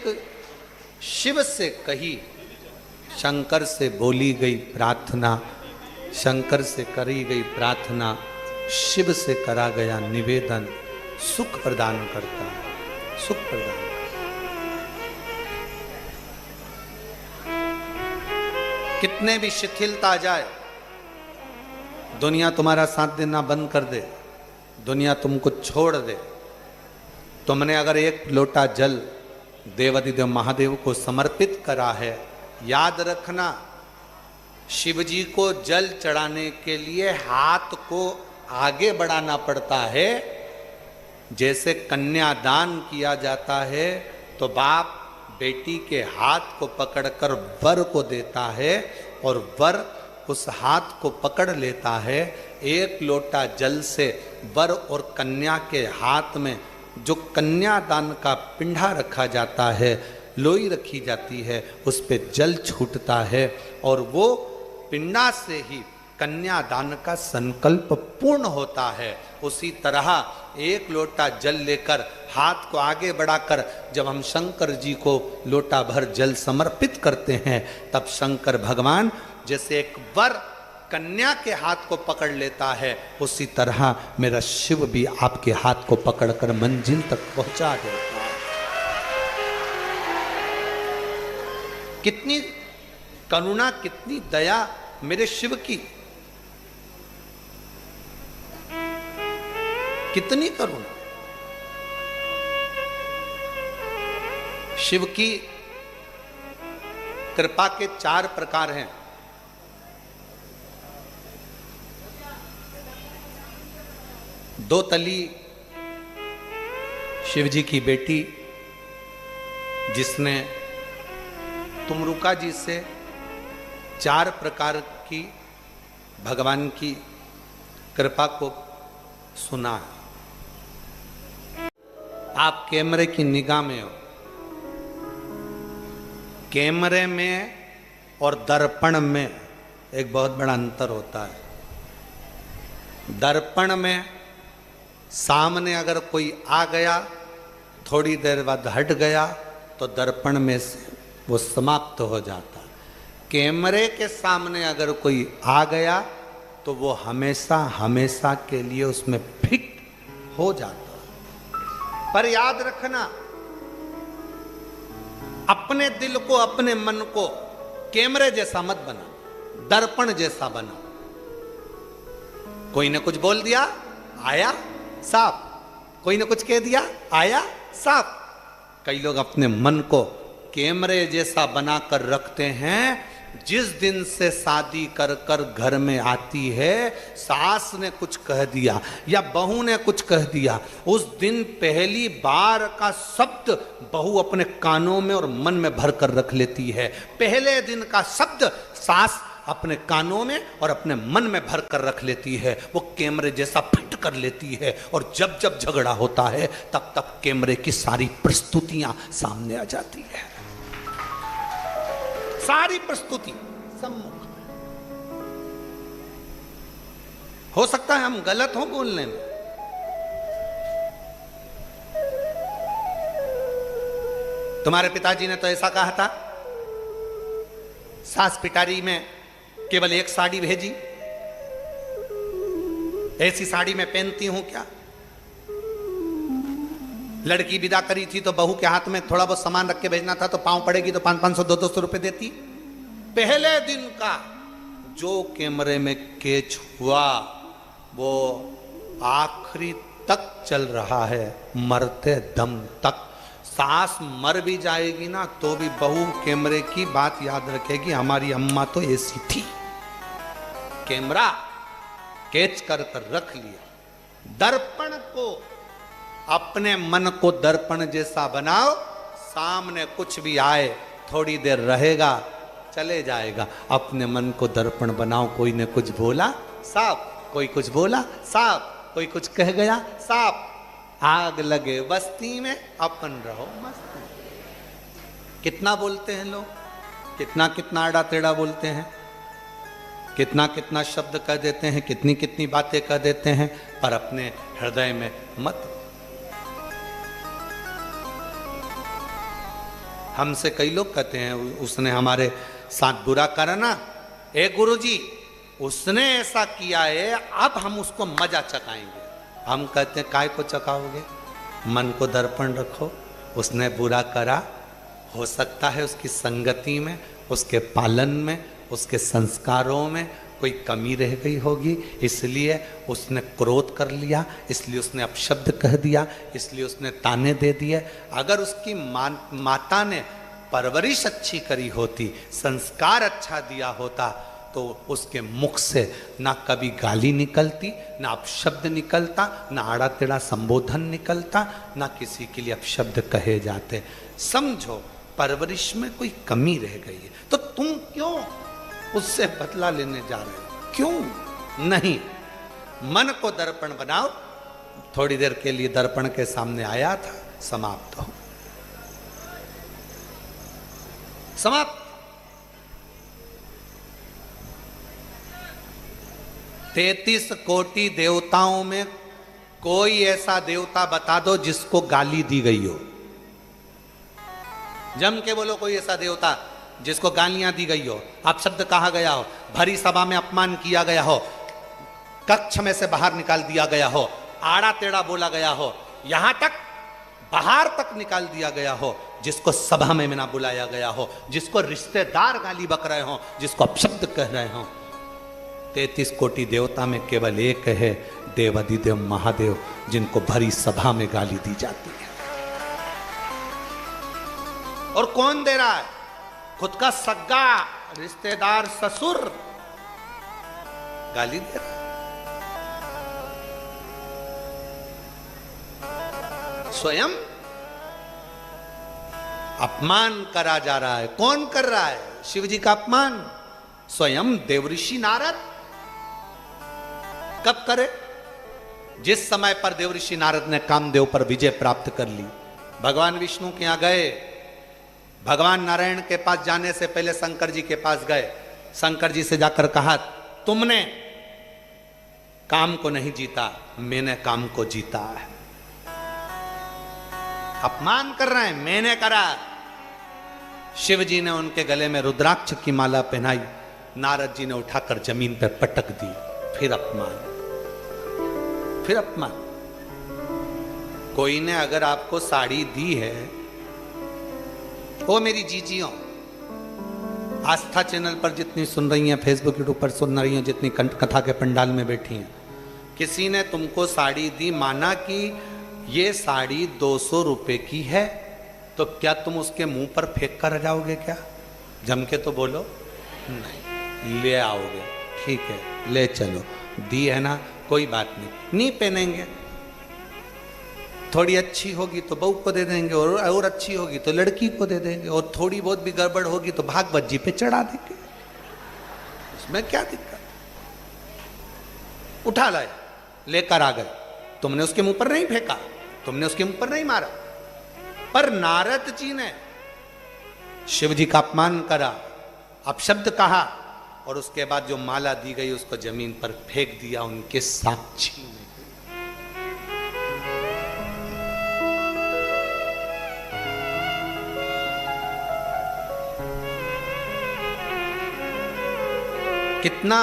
शिव से कही, शंकर से बोली गई प्रार्थना, शंकर से करी गई प्रार्थना, शिव से करा गया निवेदन सुख प्रदान करता है, सुख प्रदान। कितने भी शिथिलता आ जाए, दुनिया तुम्हारा साथ देना बंद कर दे, दुनिया तुमको छोड़ दे, तुमने अगर एक लोटा जल देवाधिदेव महादेव को समर्पित करा है, याद रखना, शिव जी को जल चढ़ाने के लिए हाथ को आगे बढ़ाना पड़ता है। जैसे कन्यादान किया जाता है तो बाप बेटी के हाथ को पकड़कर वर को देता है और वर उस हाथ को पकड़ लेता है। एक लोटा जल से वर और कन्या के हाथ में जो कन्यादान का पिंडा रखा जाता है, लोई रखी जाती है, उस पे जल छूटता है और वो पिंडा से ही कन्यादान का संकल्प पूर्ण होता है। उसी तरह एक लोटा जल लेकर हाथ को आगे बढ़ाकर जब हम शंकर जी को लोटा भर जल समर्पित करते हैं, तब शंकर भगवान जैसे एक वर कन्या के हाथ को पकड़ लेता है, उसी तरह मेरा शिव भी आपके हाथ को पकड़कर मंजिल तक पहुंचा देता है। कितनी करुणा, कितनी दया मेरे शिव की, कितनी करुणा। शिव की कृपा के 4 प्रकार हैं। दो तली शिव जी की बेटी, जिसने तुमरुका जी से 4 प्रकार की भगवान की कृपा को सुना है। आप कैमरे की निगाह में हो, कैमरे में और दर्पण में एक बहुत बड़ा अंतर होता है। दर्पण में सामने अगर कोई आ गया, थोड़ी देर बाद हट गया, तो दर्पण में से वो समाप्त हो जाता। कैमरे के सामने अगर कोई आ गया तो वो हमेशा हमेशा के लिए उसमें फिट हो जाता। पर याद रखना, अपने दिल को, अपने मन को कैमरे जैसा मत बना, दर्पण जैसा बना। कोई ने कुछ बोल दिया, आया साफ, कोई ने कुछ कह दिया, आया साफ। कई लोग अपने मन को कैमरे जैसा बनाकर रखते हैं। जिस दिन से शादी कर कर घर में आती है, सास ने कुछ कह दिया या बहू ने कुछ कह दिया, उस दिन पहली बार का शब्द बहू अपने कानों में और मन में भर कर रख लेती है। पहले दिन का शब्द सास अपने कानों में और अपने मन में भर कर रख लेती है। वो कैमरे जैसा फिट कर लेती है और जब जब झगड़ा होता है तब तब कैमरे की सारी प्रस्तुतियां सामने आ जाती है। सारी प्रस्तुति सम्मुख में। हो सकता है हम गलत हों बोलने में, तुम्हारे पिताजी ने तो ऐसा कहा था, सास पिटारी में केवल एक साड़ी भेजी, ऐसी साड़ी मैं पहनती हूं क्या? लड़की विदा करी थी तो बहू के हाथ में थोड़ा बहुत सामान रख के भेजना था, तो पांव पड़ेगी तो 500 200 रुपए देती। पहले दिन का जो कैमरे में कैच हुआ वो आखिरी तक चल रहा है, मरते दम तक। सास मर भी जाएगी ना तो भी बहू कैमरे की बात याद रखेगी, हमारी अम्मा तो ऐसी थी। कैमरा कैच कर कर रख लिया। दर्पण को, अपने मन को दर्पण जैसा बनाओ, सामने कुछ भी आए थोड़ी देर रहेगा, चले जाएगा। अपने मन को दर्पण बनाओ। कोई ने कुछ बोला साफ, कोई कुछ बोला साफ, कोई कुछ कह गया साफ। आग लगे बस्ती में अपन रहो मस्ती। कितना बोलते हैं लोग, कितना कितना आड़ा टेढ़ा बोलते हैं, कितना कितना शब्द कह देते हैं, कितनी कितनी बातें कह देते हैं, पर अपने हृदय में मत। हमसे कई लोग कहते हैं उसने हमारे साथ बुरा करा ना, ए गुरुजी उसने ऐसा किया है, अब हम उसको मजा चखाएंगे। हम कहते हैं काय को चखाओगे? मन को दर्पण रखो। उसने बुरा करा, हो सकता है उसकी संगति में, उसके पालन में, उसके संस्कारों में कोई कमी रह गई होगी, इसलिए उसने क्रोध कर लिया, इसलिए उसने अपशब्द कह दिया, इसलिए उसने ताने दे दिए। अगर उसकी माता ने परवरिश अच्छी करी होती, संस्कार अच्छा दिया होता, तो उसके मुख से ना कभी गाली निकलती, ना अपशब्द निकलता, ना आड़ा टेढ़ा संबोधन निकलता, ना किसी के लिए अपशब्द कहे जाते। समझो परवरिश में कोई कमी रह गई है, तो तुम क्यों उससे बदला लेने जा रहे हो? क्यों नहीं? मन को दर्पण बनाओ। थोड़ी देर के लिए दर्पण के सामने आया था, समाप्त हो, समाप्त। 33 कोटि देवताओं में कोई ऐसा देवता बता दो जिसको गाली दी गई हो। जम के बोलो कोई ऐसा देवता जिसको गालियां दी गई हो, अपशब्द कहा गया हो, भरी सभा में अपमान किया गया हो, कक्ष में से बाहर निकाल दिया गया हो, आड़ा टेढ़ा बोला गया हो, यहां तक बाहर तक निकाल दिया गया हो, जिसको सभा में ना बुलाया गया हो, जिसको रिश्तेदार गाली बक रहे हो, जिसको अपशब्द कह रहे हो। 33 कोटि देवता में केवल एक है, देवाधिदेव महादेव, जिनको भरी सभा में गाली दी जाती है। और कौन दे रहा है? खुद का सगा रिश्तेदार ससुर गाली दे रहा है। स्वयं अपमान करा जा रहा है। कौन कर रहा है शिव जी का अपमान? स्वयं देवऋषि नारद। कब करे? जिस समय पर देवऋषि नारद ने कामदेव पर विजय प्राप्त कर ली, भगवान विष्णु के यहां गए, भगवान नारायण के पास जाने से पहले शंकर जी के पास गए, शंकर जी से जाकर कहा, तुमने काम को नहीं जीता, मैंने काम को जीता है। अपमान कर रहे हैं, मैंने करा। शिव जी ने उनके गले में रुद्राक्ष की माला पहनाई, नारद जी ने उठाकर जमीन पर पटक दी। फिर अपमान, फिर अपमान। कोई ने अगर आपको साड़ी दी है, ओ मेरी जीजियों, आस्था चैनल पर जितनी सुन रही हैं, फेसबुक यूट्यूब पर सुन रही हैं, जितनी कथा के पंडाल में बैठी हैं, किसी ने तुमको साड़ी दी, माना कि ये साड़ी 200 रुपए की है, तो क्या तुम उसके मुंह पर फेंक कर जाओगे? क्या जम के तो बोलो नहीं, ले आओगे। ठीक है, ले चलो, दी है ना, कोई बात नहीं पहनेंगे। थोड़ी अच्छी होगी तो बहू को दे देंगे, और अच्छी होगी तो लड़की को दे देंगे, और थोड़ी बहुत भी गड़बड़ होगी तो भागवत जी पे चढ़ा देंगे। उसमें क्या दिक्कत? उठा लाए, लेकर आ गए। तुमने उसके मुंह पर नहीं फेंका, तुमने उसके मुंह पर नहीं मारा, पर नारद जी ने शिव जी का अपमान करा, अपशब्द कहा, और उसके बाद जो माला दी गई उसको जमीन पर फेंक दिया उनके साक्षी में। कितना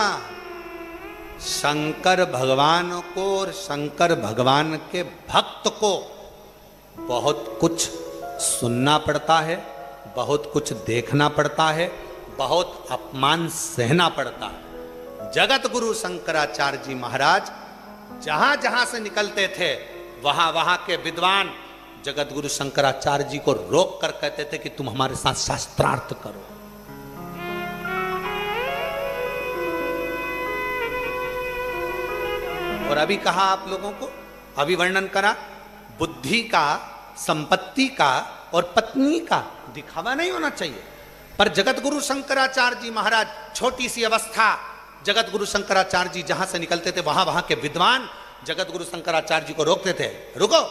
शंकर भगवान को और शंकर भगवान के भक्त को बहुत कुछ सुनना पड़ता है, बहुत कुछ देखना पड़ता है, बहुत अपमान सहना पड़ता है। जगत गुरु शंकराचार्य जी महाराज जहां जहां से निकलते थे, वहां वहां के विद्वान जगत गुरु शंकराचार्य जी को रोक कर कहते थे कि तुम हमारे साथ शास्त्रार्थ करो। और अभी कहा आप लोगों को, अभी वर्णन करा, बुद्धि का, संपत्ति का और पत्नी का दिखावा नहीं होना चाहिए। पर जगत गुरु शंकराचार्य जी महाराज, छोटी सी अवस्था, जगत गुरु शंकराचार्य जी जहां से निकलते थे वहां वहां के विद्वान जगत गुरु शंकराचार्य जी को रोकते थे, रुको,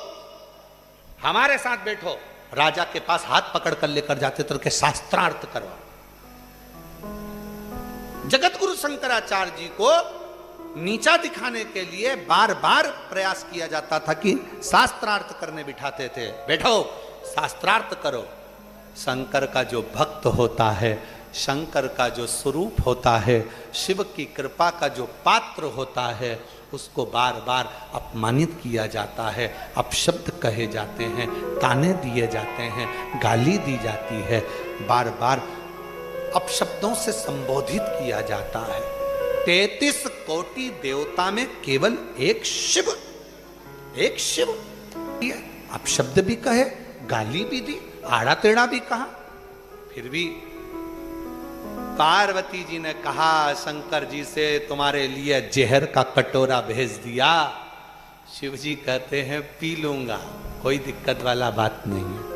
हमारे साथ बैठो। राजा के पास हाथ पकड़ कर लेकर जाते थे कि शास्त्रार्थ करवा। जगत गुरु शंकराचार्य जी को नीचा दिखाने के लिए बार बार प्रयास किया जाता था कि शास्त्रार्थ करने बिठाते थे, बैठो शास्त्रार्थ करो। शंकर का जो भक्त होता है, शंकर का जो स्वरूप होता है, शिव की कृपा का जो पात्र होता है, उसको बार बार अपमानित किया जाता है, अपशब्द कहे जाते हैं, ताने दिए जाते हैं, गाली दी जाती है, बार बार अपशब्दों से संबोधित किया जाता है। 33 कोटि देवता में केवल एक शिव, एक शिव अपशब्द भी कहे, गाली भी दी, आड़ा टेढ़ा भी कहा, फिर भी पार्वती जी ने कहा शंकर जी से, तुम्हारे लिए जहर का कटोरा भेज दिया। शिव जी कहते हैं पी लूंगा, कोई दिक्कत वाला बात नहीं है।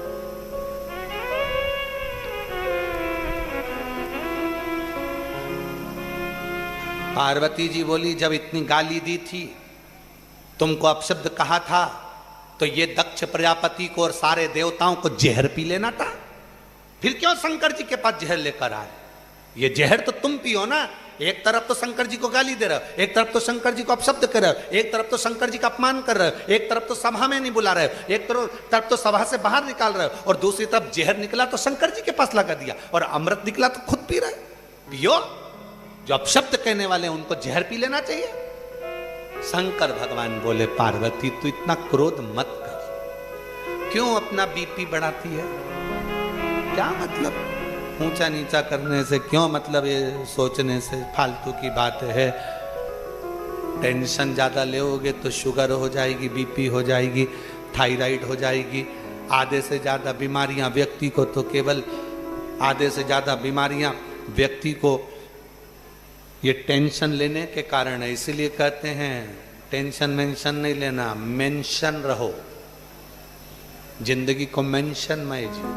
पार्वती जी बोली, जब इतनी गाली दी थी, तुमको अपशब्द कहा था, तो ये दक्ष प्रजापति को और सारे देवताओं को जहर पी लेना था। फिर क्यों शंकर जी के पास जहर लेकर आए? ये जहर तो तुम पियो ना। एक तरफ तो शंकर जी को गाली दे रहे हो, एक तरफ तो शंकर जी को अपशब्द कर रहे हो, एक तरफ तो शंकर जी का अपमान कर रहे हो, एक तरफ तो सभा में नहीं बुला रहे हो, एक तरफ तो सभा से बाहर निकाल रहे हो, और दूसरी तरफ जहर निकला तो शंकर जी के पास लगा दिया, और अमृत निकला तो खुद पी रहे। पियो, जो अपशब्द कहने वाले हैं उनको जहर पी लेना चाहिए। शंकर भगवान बोले, पार्वती तू इतना क्रोध मत कर, क्यों अपना बीपी बढ़ाती है? क्या मतलब ऊंचा नीचा करने से, क्यों मतलब ये सोचने से? फालतू की बात है। टेंशन ज्यादा लोगे तो शुगर हो जाएगी, बीपी हो जाएगी, थायराइड हो जाएगी, आधे से ज्यादा बीमारियां व्यक्ति को, तो केवल आधे से ज्यादा बीमारियां व्यक्ति को ये टेंशन लेने के कारण है। इसीलिए कहते हैं टेंशन मेंशन नहीं लेना, मेंशन रहो, जिंदगी को मेंशन में जियो,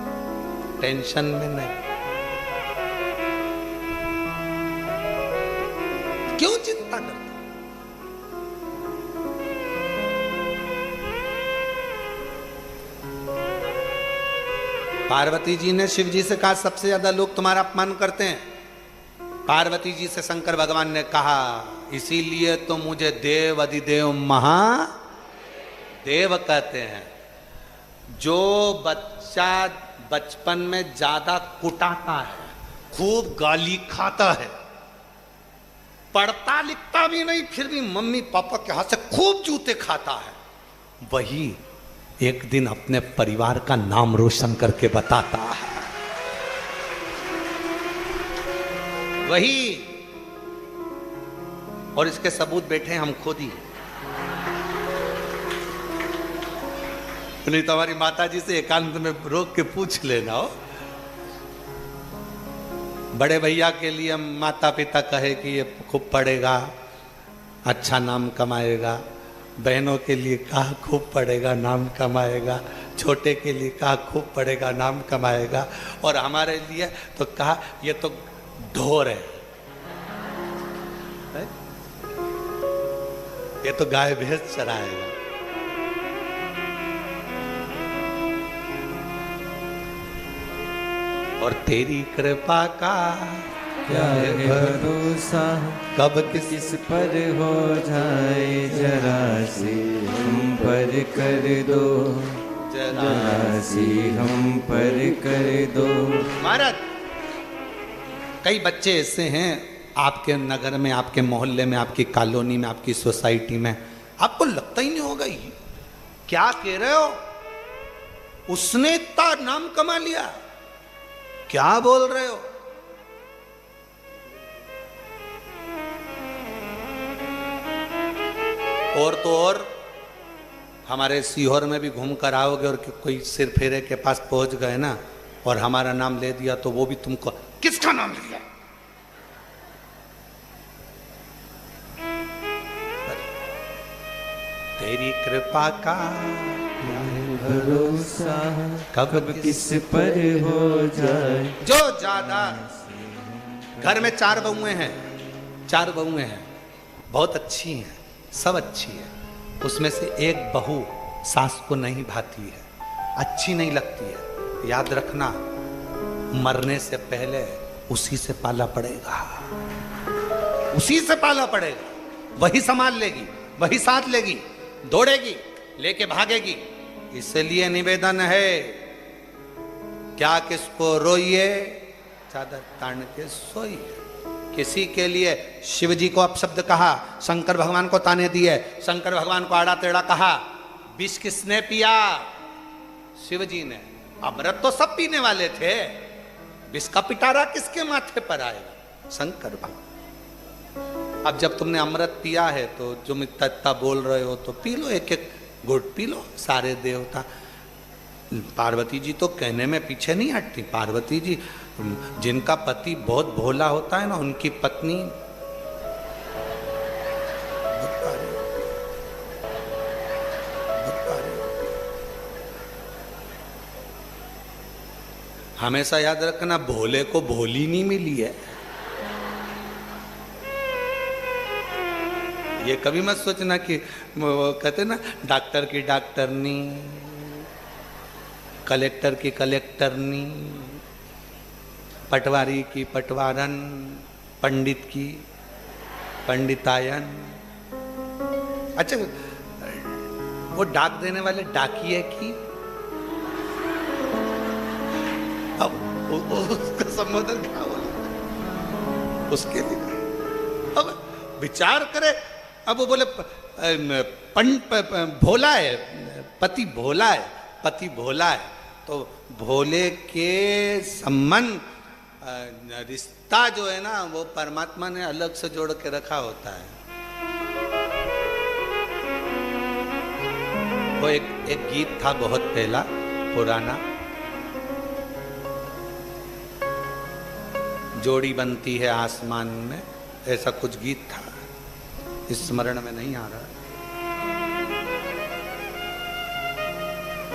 टेंशन में नहीं। क्यों चिंता करते? पार्वती जी ने शिव जी से कहा, सबसे ज्यादा लोग तुम्हारा अपमान करते हैं। पार्वती जी से शंकर भगवान ने कहा, इसीलिए तो मुझे देव अधिदेव महादेव कहते हैं। जो बच्चा बचपन में ज्यादा कुटाता है, खूब गाली खाता है, पढ़ता लिखता भी नहीं, फिर भी मम्मी पापा के हाथ से खूब जूते खाता है, वही एक दिन अपने परिवार का नाम रोशन करके बताता है। वही, और इसके सबूत बैठे हम खुद ही। नहीं तो हमारी माता जी से एकांत में रोक के पूछ लेना हो। बड़े भैया के लिए माता पिता कहे कि ये खूब पढ़ेगा, अच्छा नाम कमाएगा। बहनों के लिए कहा खूब पढ़ेगा, नाम कमाएगा। छोटे के लिए कहा खूब पढ़ेगा, नाम कमाएगा। और हमारे लिए तो कहा ये तो ढोर है, ये तो गाय भैंस चराएगा। और तेरी कृपा का क्या है भरोसा, कब किस पर हो जाए, जरा सी हम पर कर दो, जरा सी हम पर कर दो। महाराज, कई बच्चे ऐसे हैं आपके नगर में, आपके मोहल्ले में, आपकी कॉलोनी में, आपकी सोसाइटी में, आपको लगता ही नहीं होगा ये क्या कह रहे हो, उसने इतना नाम कमा लिया, क्या बोल रहे हो? और तो और हमारे सीहोर में भी घूम कर आओगे और कोई सिर फेरे के पास पहुंच गए ना और हमारा नाम ले दिया, तो वो भी तुमको किसका नाम लिया? तेरी कृपा का भरोसा, कब किस पर हो जाए। जो ज्यादा, घर में 4 बहुएं हैं, 4 बहुएं हैं, बहुत अच्छी हैं, सब अच्छी है, उसमें से एक बहू सास को नहीं भाती है, अच्छी नहीं लगती है। याद रखना, मरने से पहले उसी से पाला पड़ेगा, उसी से पाला पड़ेगा, वही संभाल लेगी, वही साथ लेगी, दौड़ेगी, लेके भागेगी। इसलिए निवेदन है, क्या किसको रोइए, चादर तान के सोइए। किसी के लिए शिव जी को अपशब्द कहा, शंकर भगवान को ताने दिए, शंकर भगवान को आड़ा टेढ़ा कहा। विष किसने पिया? शिव जी ने। अमृत तो सब पीने वाले थे, विष का पिटारा किसके माथे पर आएगा? शंकर भगवान। अब जब तुमने अमृत पिया है तो तुम इतना बोल रहे हो तो पी लो, एक एक घुट पी लो। सारे देवता, पार्वती जी तो कहने में पीछे नहीं हटती। पार्वती जी जिनका पति बहुत भोला होता है ना, उनकी पत्नी हमेशा याद रखना, भोले को भोली नहीं मिली है। ये कभी मत सोचना कि वो कहते ना, डॉक्टर की डॉक्टरनी, कलेक्टर की कलेक्टरनी, पटवारी की पटवारन, पंडित की पंडितायन। अच्छा, वो डाक देने वाले डाकिए की, अब उसका संबोधन क्या बोला उसके लिए? अब विचार करे। अब वो बोले भोला है, पति भोला है, पति भोला है, तो भोले के संबंध रिश्ता जो है ना, वो परमात्मा ने अलग से जोड़ के रखा होता है। वो एक गीत था बहुत पहला पुराना, जोड़ी बनती है आसमान में, ऐसा कुछ गीत था, स्मरण में नहीं आ रहा।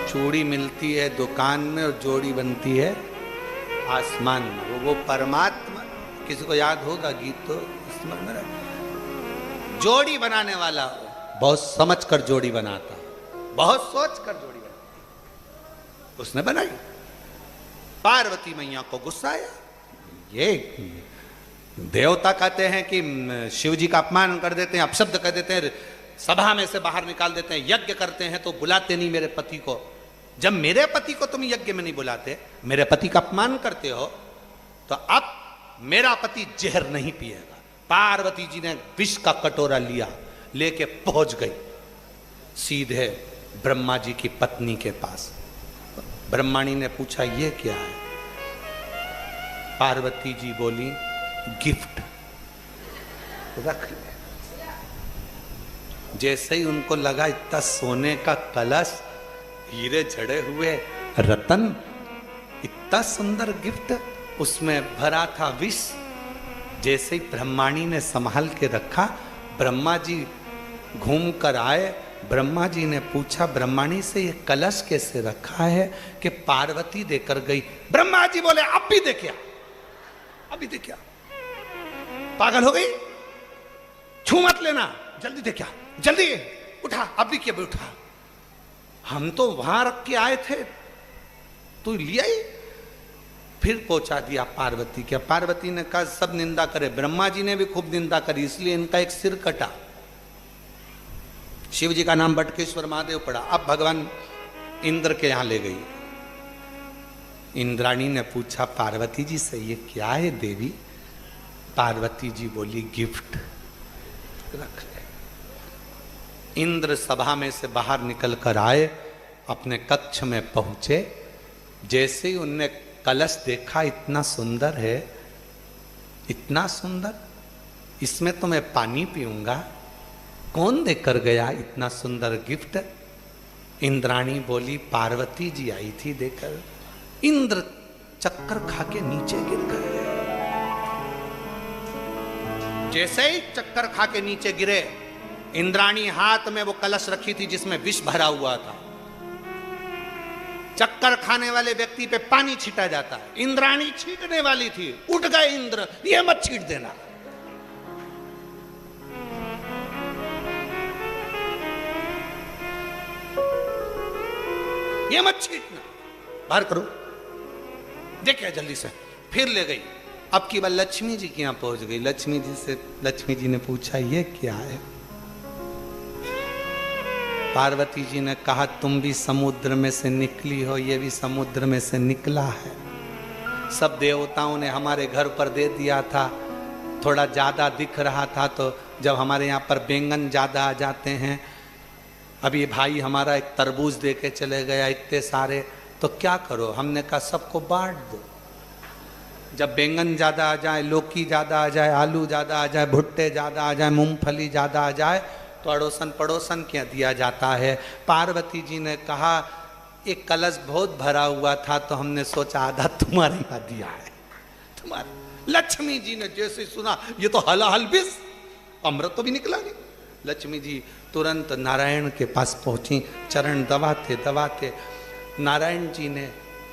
चूड़ी मिलती है दुकान में और जोड़ी बनती है आसमान में। वो परमात्मा, किसी को याद होगा गीत तो स्मरण में रहे। जोड़ी बनाने वाला बहुत समझ कर जोड़ी बनाता, बहुत सोच कर जोड़ी बनाता, उसने बनाई। पार्वती मैया को गुस्सा आया। ये देवता कहते हैं कि शिव जी का अपमान कर देते हैं, अपशब्द कर देते हैं, सभा में से बाहर निकाल देते हैं, यज्ञ करते हैं तो बुलाते नहीं मेरे पति को। जब मेरे पति को तुम यज्ञ में नहीं बुलाते, मेरे पति का अपमान करते हो, तो अब मेरा पति जहर नहीं पिएगा। पार्वती जी ने विष का कटोरा लिया, लेके पहुंच गई सीधे ब्रह्मा जी की पत्नी के पास। ब्रह्माणी ने पूछा ये क्या है? पार्वती जी बोली गिफ्ट, रख ले। जैसे ही उनको लगा इतना सोने का कलश, हीरे जड़े हुए रतन, इतना सुंदर गिफ्ट, उसमें भरा था विष। जैसे ही ब्रह्माणी ने संभाल के रखा, ब्रह्मा जी घूम कर आए। ब्रह्मा जी ने पूछा ब्रह्माणी से ये कलश कैसे रखा है? कि पार्वती देकर गई। ब्रह्मा जी बोले अब भी देखिया, अभी देखिया, पागल हो गई, छू मत लेना, जल्दी देखिया, जल्दी उठा, अभी क्या उठा, हम तो वहां रख के आए थे, तू लिया ही। फिर पहुंचा दिया पार्वती के। पार्वती ने कहा सब निंदा करे, ब्रह्मा जी ने भी खूब निंदा करी, इसलिए इनका एक सिर कटा। शिव जी का नाम बटकेश्वर महादेव पड़ा। अब भगवान इंद्र के यहां ले गई। इंद्राणी ने पूछा पार्वती जी से ये क्या है देवी? पार्वती जी बोली गिफ्ट, रख ले। इंद्र सभा में से बाहर निकल कर आए, अपने कक्ष में पहुंचे। जैसे ही उनने कलश देखा, इतना सुंदर है, इतना सुंदर, इसमें तो मैं पानी पीऊंगा। कौन देकर गया इतना सुंदर गिफ्ट? इंद्राणी बोली पार्वती जी आई थी देकर। इंद्र चक्कर खा के नीचे गिर गए। जैसे ही चक्कर खा के नीचे गिरे, इंद्राणी हाथ में वो कलश रखी थी जिसमें विष भरा हुआ था। चक्कर खाने वाले व्यक्ति पे पानी छीटा जाता है, इंद्राणी छीटने वाली थी, उठ गए इंद्र, ये मत छीट देना। ये मत छीटना, बाहर करो। देखिए जल्दी से, फिर ले गई। अब की बार लक्ष्मी जी के यहां पहुंच गई। लक्ष्मी जी ने पूछा ये क्या है? पार्वती जी ने कहा तुम भी समुद्र में से निकली हो, ये भी समुद्र में से निकला है। सब देवताओं ने हमारे घर पर दे दिया था, थोड़ा ज्यादा दिख रहा था, तो जब हमारे यहाँ पर बैंगन ज्यादा आ जाते हैं, अभी भाई हमारा एक तरबूज दे के चले गया इतने सारे, तो क्या करो? हमने कहा सबको बांट दो। जब बैंगन ज्यादा आ जाए, लौकी ज्यादा आ जाए, आलू ज्यादा आ जाए, भुट्टे ज्यादा आ जाए, मूंगफली ज्यादा आ जाए, तो अड़ोसन पड़ोसन क्या दिया जाता है। पार्वती जी ने कहा एक कलश बहुत भरा हुआ था, तो हमने सोचा आधा तुम्हारे यहाँ दिया है। तुम्हारे। लक्ष्मी जी ने जैसे सुना ये तो हलाहल विष, अमृत तो भी निकला नहीं। लक्ष्मी जी तुरंत नारायण के पास पहुंची, चरण दबाते दबाते। नारायण जी ने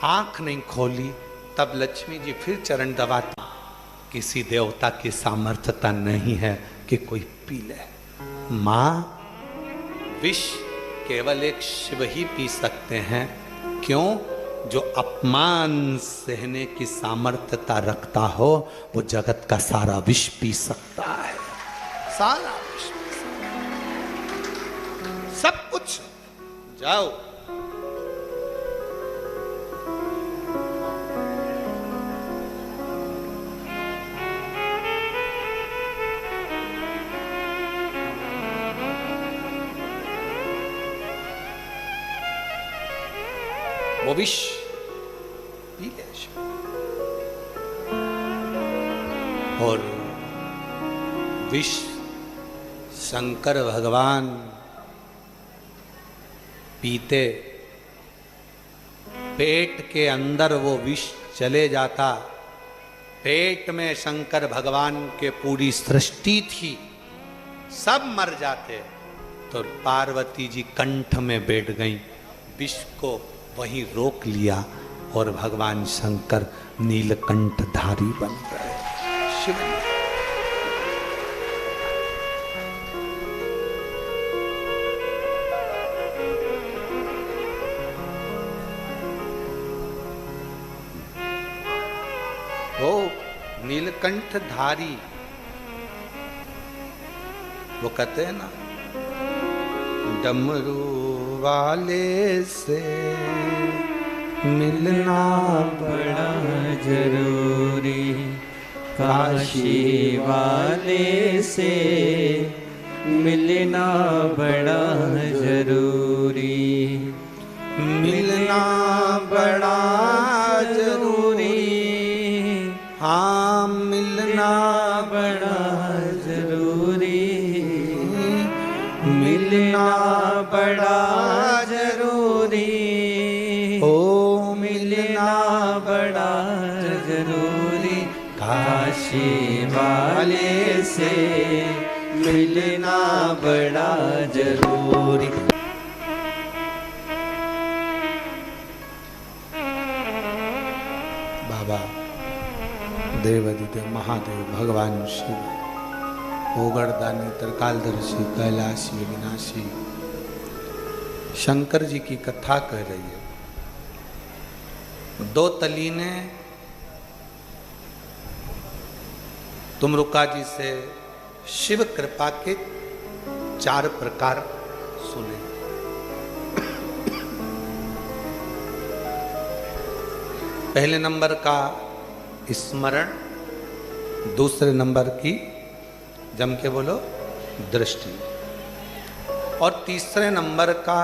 आंख नहीं खोली, तब लक्ष्मी जी फिर चरण दबाती। किसी देवता की सामर्थ्यता नहीं है कि कोई पी ले। मां, विष केवल एक शिव ही पी सकते हैं। क्यों? जो अपमान सहने की सामर्थ्यता रखता हो वो जगत का सारा विष पी सकता है, सारा विष पी सकता है। सब कुछ। जाओ वो विष पी ले। और विष शंकर भगवान पीते, पेट के अंदर वो विष चले जाता। पेट में शंकर भगवान के पूरी सृष्टि थी, सब मर जाते। तो पार्वती जी कंठ में बैठ गई, विष को वहीं रोक लिया और भगवान शंकर नीलकंठधारी बन गए। शिव वो नीलकंठधारी, वो कहते हैं ना, डमरू वाले से मिलना बड़ा जरूरी, काशी वाले से मिलना बड़ा जरूरी, मिलना बड़ा जरूरी। हाँ, मिलना बड़ा जरूरी, मिलना बड़ा जरूरी, ओ मिलना बड़ा जरूरी, काशी वाले से मिलना बड़ा जरूरी। बाबा देवाधिदेव महादेव भगवान शिव, ओगरदानी, त्रिकालदर्शी, कैलाशी, विनाशी, शंकर जी की कथा कह रही है। दो तली ने तुमरुका जी से शिव कृपा के 4 प्रकार सुने। पहले नंबर का स्मरण, दूसरे नंबर की जम के बोलो दृष्टि, और तीसरे नंबर का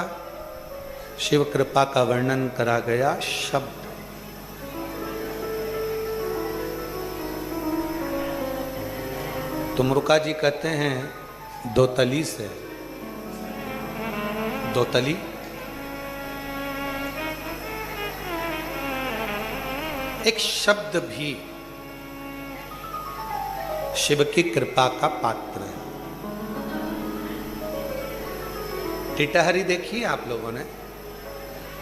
शिव कृपा का वर्णन करा गया शब्द। तुमरुका जी कहते हैं दोतली से, दोतली एक शब्द भी शिव की कृपा का पात्र है। टिटहरी देखी आप लोगों ने,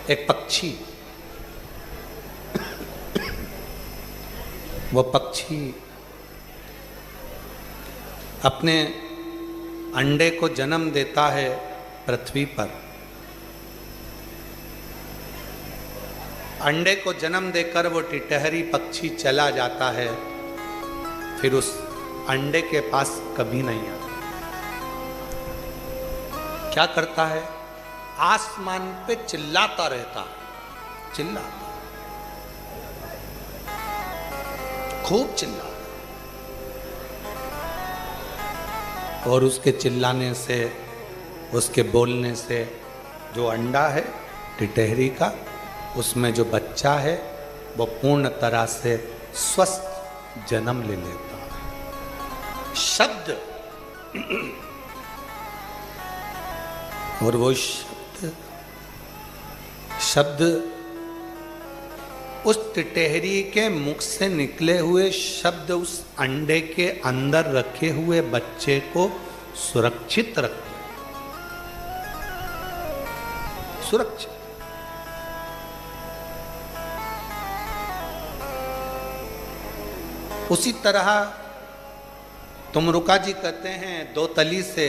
एक पक्षी, वो पक्षी अपने अंडे को जन्म देता है पृथ्वी पर। अंडे को जन्म देकर वो टिटहरी पक्षी चला जाता है, फिर उस अंडे के पास कभी नहीं आता। क्या करता है? आसमान पे चिल्लाता रहता है, चिल्लाता, खूब चिल्लाता। और उसके चिल्लाने से, उसके बोलने से जो अंडा है टिटहरी का, उसमें जो बच्चा है वो पूर्ण तरह से स्वस्थ जन्म ले लेता है। शब्द, और वो शब्द उस टिटहरी के मुख से निकले हुए शब्द उस अंडे के अंदर रखे हुए बच्चे को सुरक्षित रखते, सुरक्षित। उसी तरह तुमरुका जी कहते हैं, दो तली से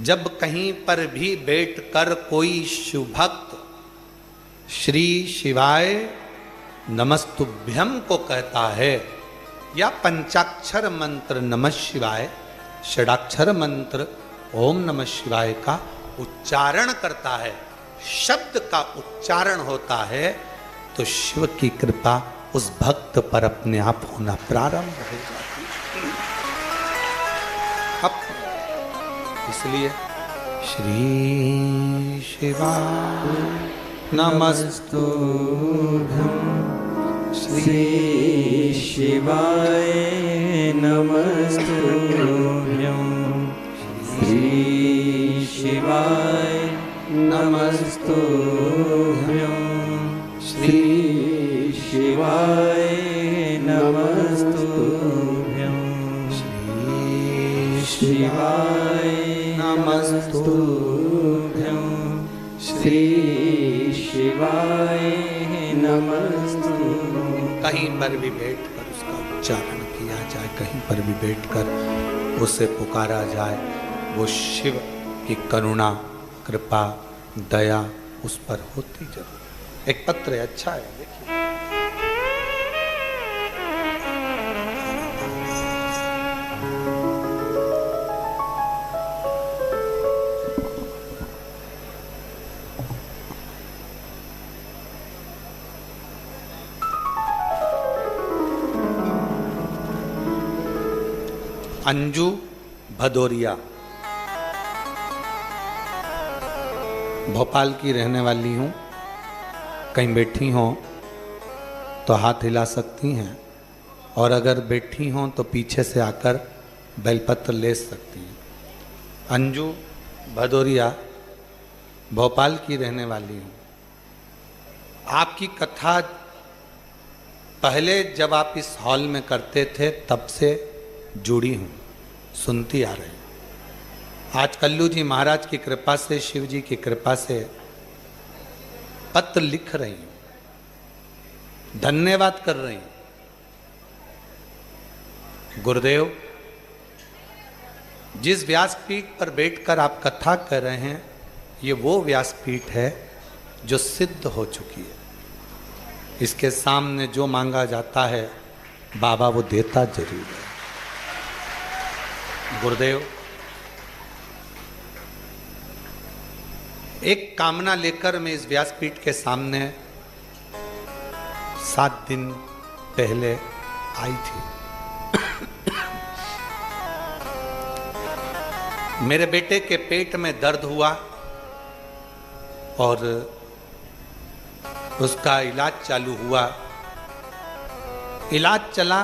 जब कहीं पर भी बैठ कर कोई शिवभक्त श्री शिवाय नमस्तुभ्यम को कहता है या पंचाक्षर मंत्र नमः शिवाय, षडाक्षर मंत्र ओम नमः शिवाय का उच्चारण करता है, शब्द का उच्चारण होता है, तो शिव की कृपा उस भक्त पर अपने आप होना प्रारंभ हो जाती है। अब इसलिए श्री शिवाय नमस्तुभ्यं, श्री शिवाय नमस्तुभ्यं, श्री शिवाय नमस्तुभ्यं, श्री शिवाय नमस्तुभ्यं, श्री शिवाय नमस्तुभ्यं, श्री शिवाय नमस्तुभ्यं। कहीं पर भी बैठकर उसका उच्चारण किया जाए, कहीं पर भी बैठकर उसे पुकारा जाए, वो शिव की करुणा, कृपा, दया उस पर होती जरूर। एक पत्र है, अच्छा है, देखिए। अंजू भदौरिया भोपाल की रहने वाली हूँ। कहीं बैठी हों तो हाथ हिला सकती हैं, और अगर बैठी हों तो पीछे से आकर बेलपत्र ले सकती हैं। अंजू भदौरिया भोपाल की रहने वाली हूँ। आपकी कथा पहले जब आप इस हॉल में करते थे तब से जुड़ी हूँ, सुनती आ रही। आज कल्लू जी महाराज की कृपा से, शिव जी की कृपा से पत्र लिख रही हूँ, धन्यवाद कर रही हूँ। गुरुदेव, जिस व्यासपीठ पर बैठकर आप कथा कर रहे हैं, ये वो व्यासपीठ है जो सिद्ध हो चुकी है। इसके सामने जो मांगा जाता है बाबा वो देता जरूर है। गुरुदेव, एक कामना लेकर मैं इस व्यासपीठ के सामने 7 दिन पहले आई थी। मेरे बेटे के पेट में दर्द हुआ और उसका इलाज चालू हुआ। इलाज चला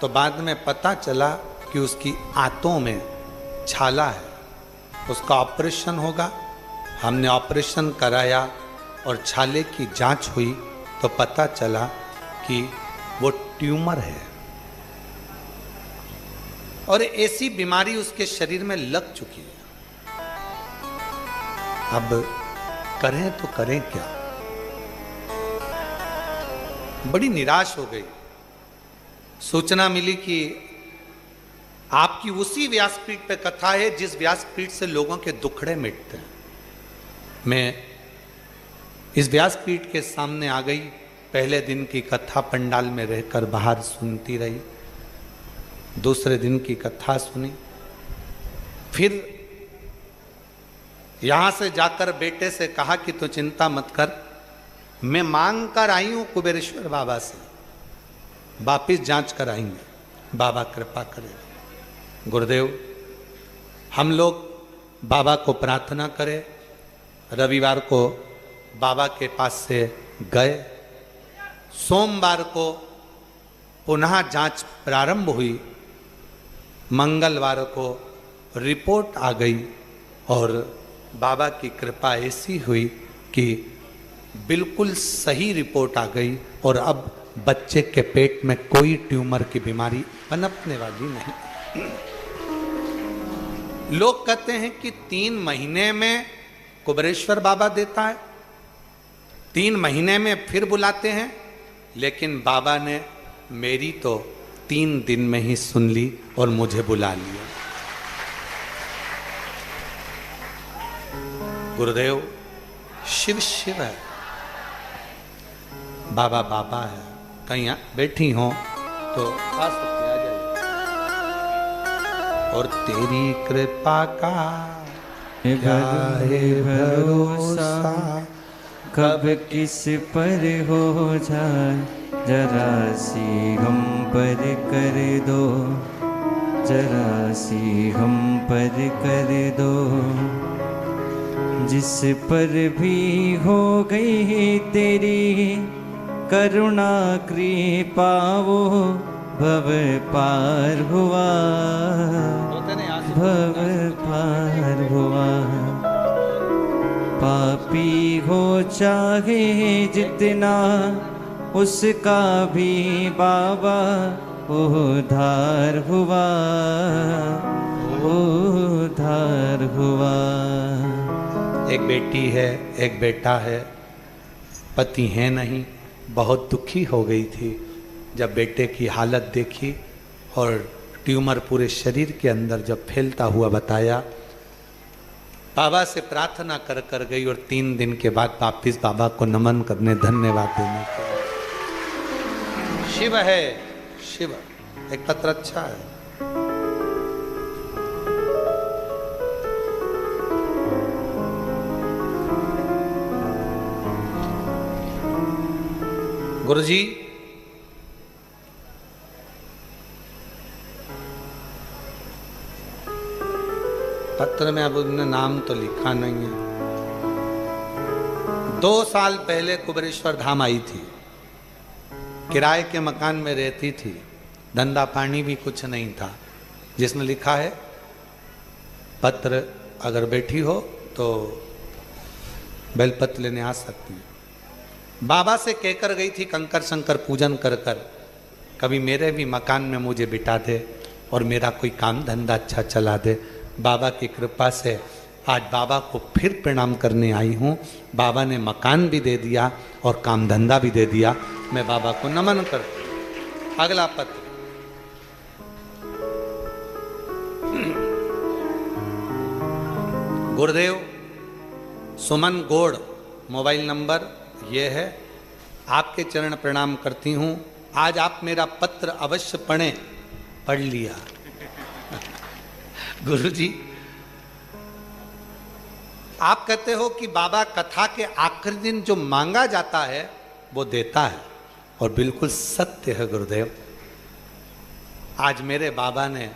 तो बाद में पता चला कि उसकी आंतों में छाला है, उसका ऑपरेशन होगा। हमने ऑपरेशन कराया और छाले की जांच हुई तो पता चला कि वो ट्यूमर है और ऐसी बीमारी उसके शरीर में लग चुकी है। अब करें तो करें क्या? बड़ी निराश हो गई। सूचना मिली कि आपकी उसी व्यासपीठ पे कथा है जिस व्यासपीठ से लोगों के दुखड़े मिटते हैं। मैं इस व्यासपीठ के सामने आ गई। पहले दिन की कथा पंडाल में रहकर बाहर सुनती रही, दूसरे दिन की कथा सुनी, फिर यहां से जाकर बेटे से कहा कि तू चिंता मत कर, मैं मांग कर आई हूं कुबेरेश्वर बाबा से, वापिस जांच कराएंगे, बाबा कृपा करेगा। गुरुदेव, हम लोग बाबा को प्रार्थना करें। रविवार को बाबा के पास से गए, सोमवार को पुनः जांच प्रारंभ हुई, मंगलवार को रिपोर्ट आ गई और बाबा की कृपा ऐसी हुई कि बिल्कुल सही रिपोर्ट आ गई और अब बच्चे के पेट में कोई ट्यूमर की बीमारी पनपने वाली नहीं। लोग कहते हैं कि 3 महीने में कुबेरेश्वर बाबा देता है, 3 महीने में फिर बुलाते हैं, लेकिन बाबा ने मेरी तो 3 दिन में ही सुन ली और मुझे बुला लिया। गुरुदेव शिव शिव है, बाबा बाबा है। कहीं बैठी हो तो आ सकती, आ जाइए। और तेरी कृपा का क्या है भरोसा, कब किस पर हो जाए, जरा सी हम पर कर दो, जरा सी हम पर कर दो। जिस पर भी हो गई तेरी करुणा कृपा, वो भव पार हुआ, भव पार हुआ। पापी हो चाहे जितना, उसका भी बाबा उद्धार हुआ, उद्धार हुआ। एक बेटी है, एक बेटा है, पति है नहीं, बहुत दुखी हो गई थी जब बेटे की हालत देखी और ट्यूमर पूरे शरीर के अंदर जब फैलता हुआ बताया। बाबा से प्रार्थना कर कर गई और 3 दिन के बाद वापिस बाबा को नमन करने, धन्यवाद देने के। शिव है, शिव। एक पत्र अच्छा है। गुरुजी, पत्र में अब उन्होंने नाम तो लिखा नहीं है। 2 साल पहले कुबेरेश्वर धाम आई थी, किराए के मकान में रहती थी, धंधा पानी भी कुछ नहीं था। जिसने लिखा है पत्र, अगर बैठी हो तो बेलपत्र लेने आ सकती है। बाबा से कहकर गई थी कंकर शंकर पूजन कर कर, कभी मेरे भी मकान में मुझे बिठा दे और मेरा कोई काम धंधा अच्छा चला दे। बाबा की कृपा से आज बाबा को फिर प्रणाम करने आई हूँ। बाबा ने मकान भी दे दिया और काम धंधा भी दे दिया। मैं बाबा को नमन करती हूँ। अगला पत्र। गुरुदेव सुमन गौड़, मोबाइल नंबर ये है। आपके चरण प्रणाम करती हूँ। आज आप मेरा पत्र अवश्य पढ़ें। पढ़ लिया। गुरुजी, आप कहते हो कि बाबा कथा के आखिरी दिन जो मांगा जाता है वो देता है, और बिल्कुल सत्य है गुरुदेव। आज मेरे बाबा ने,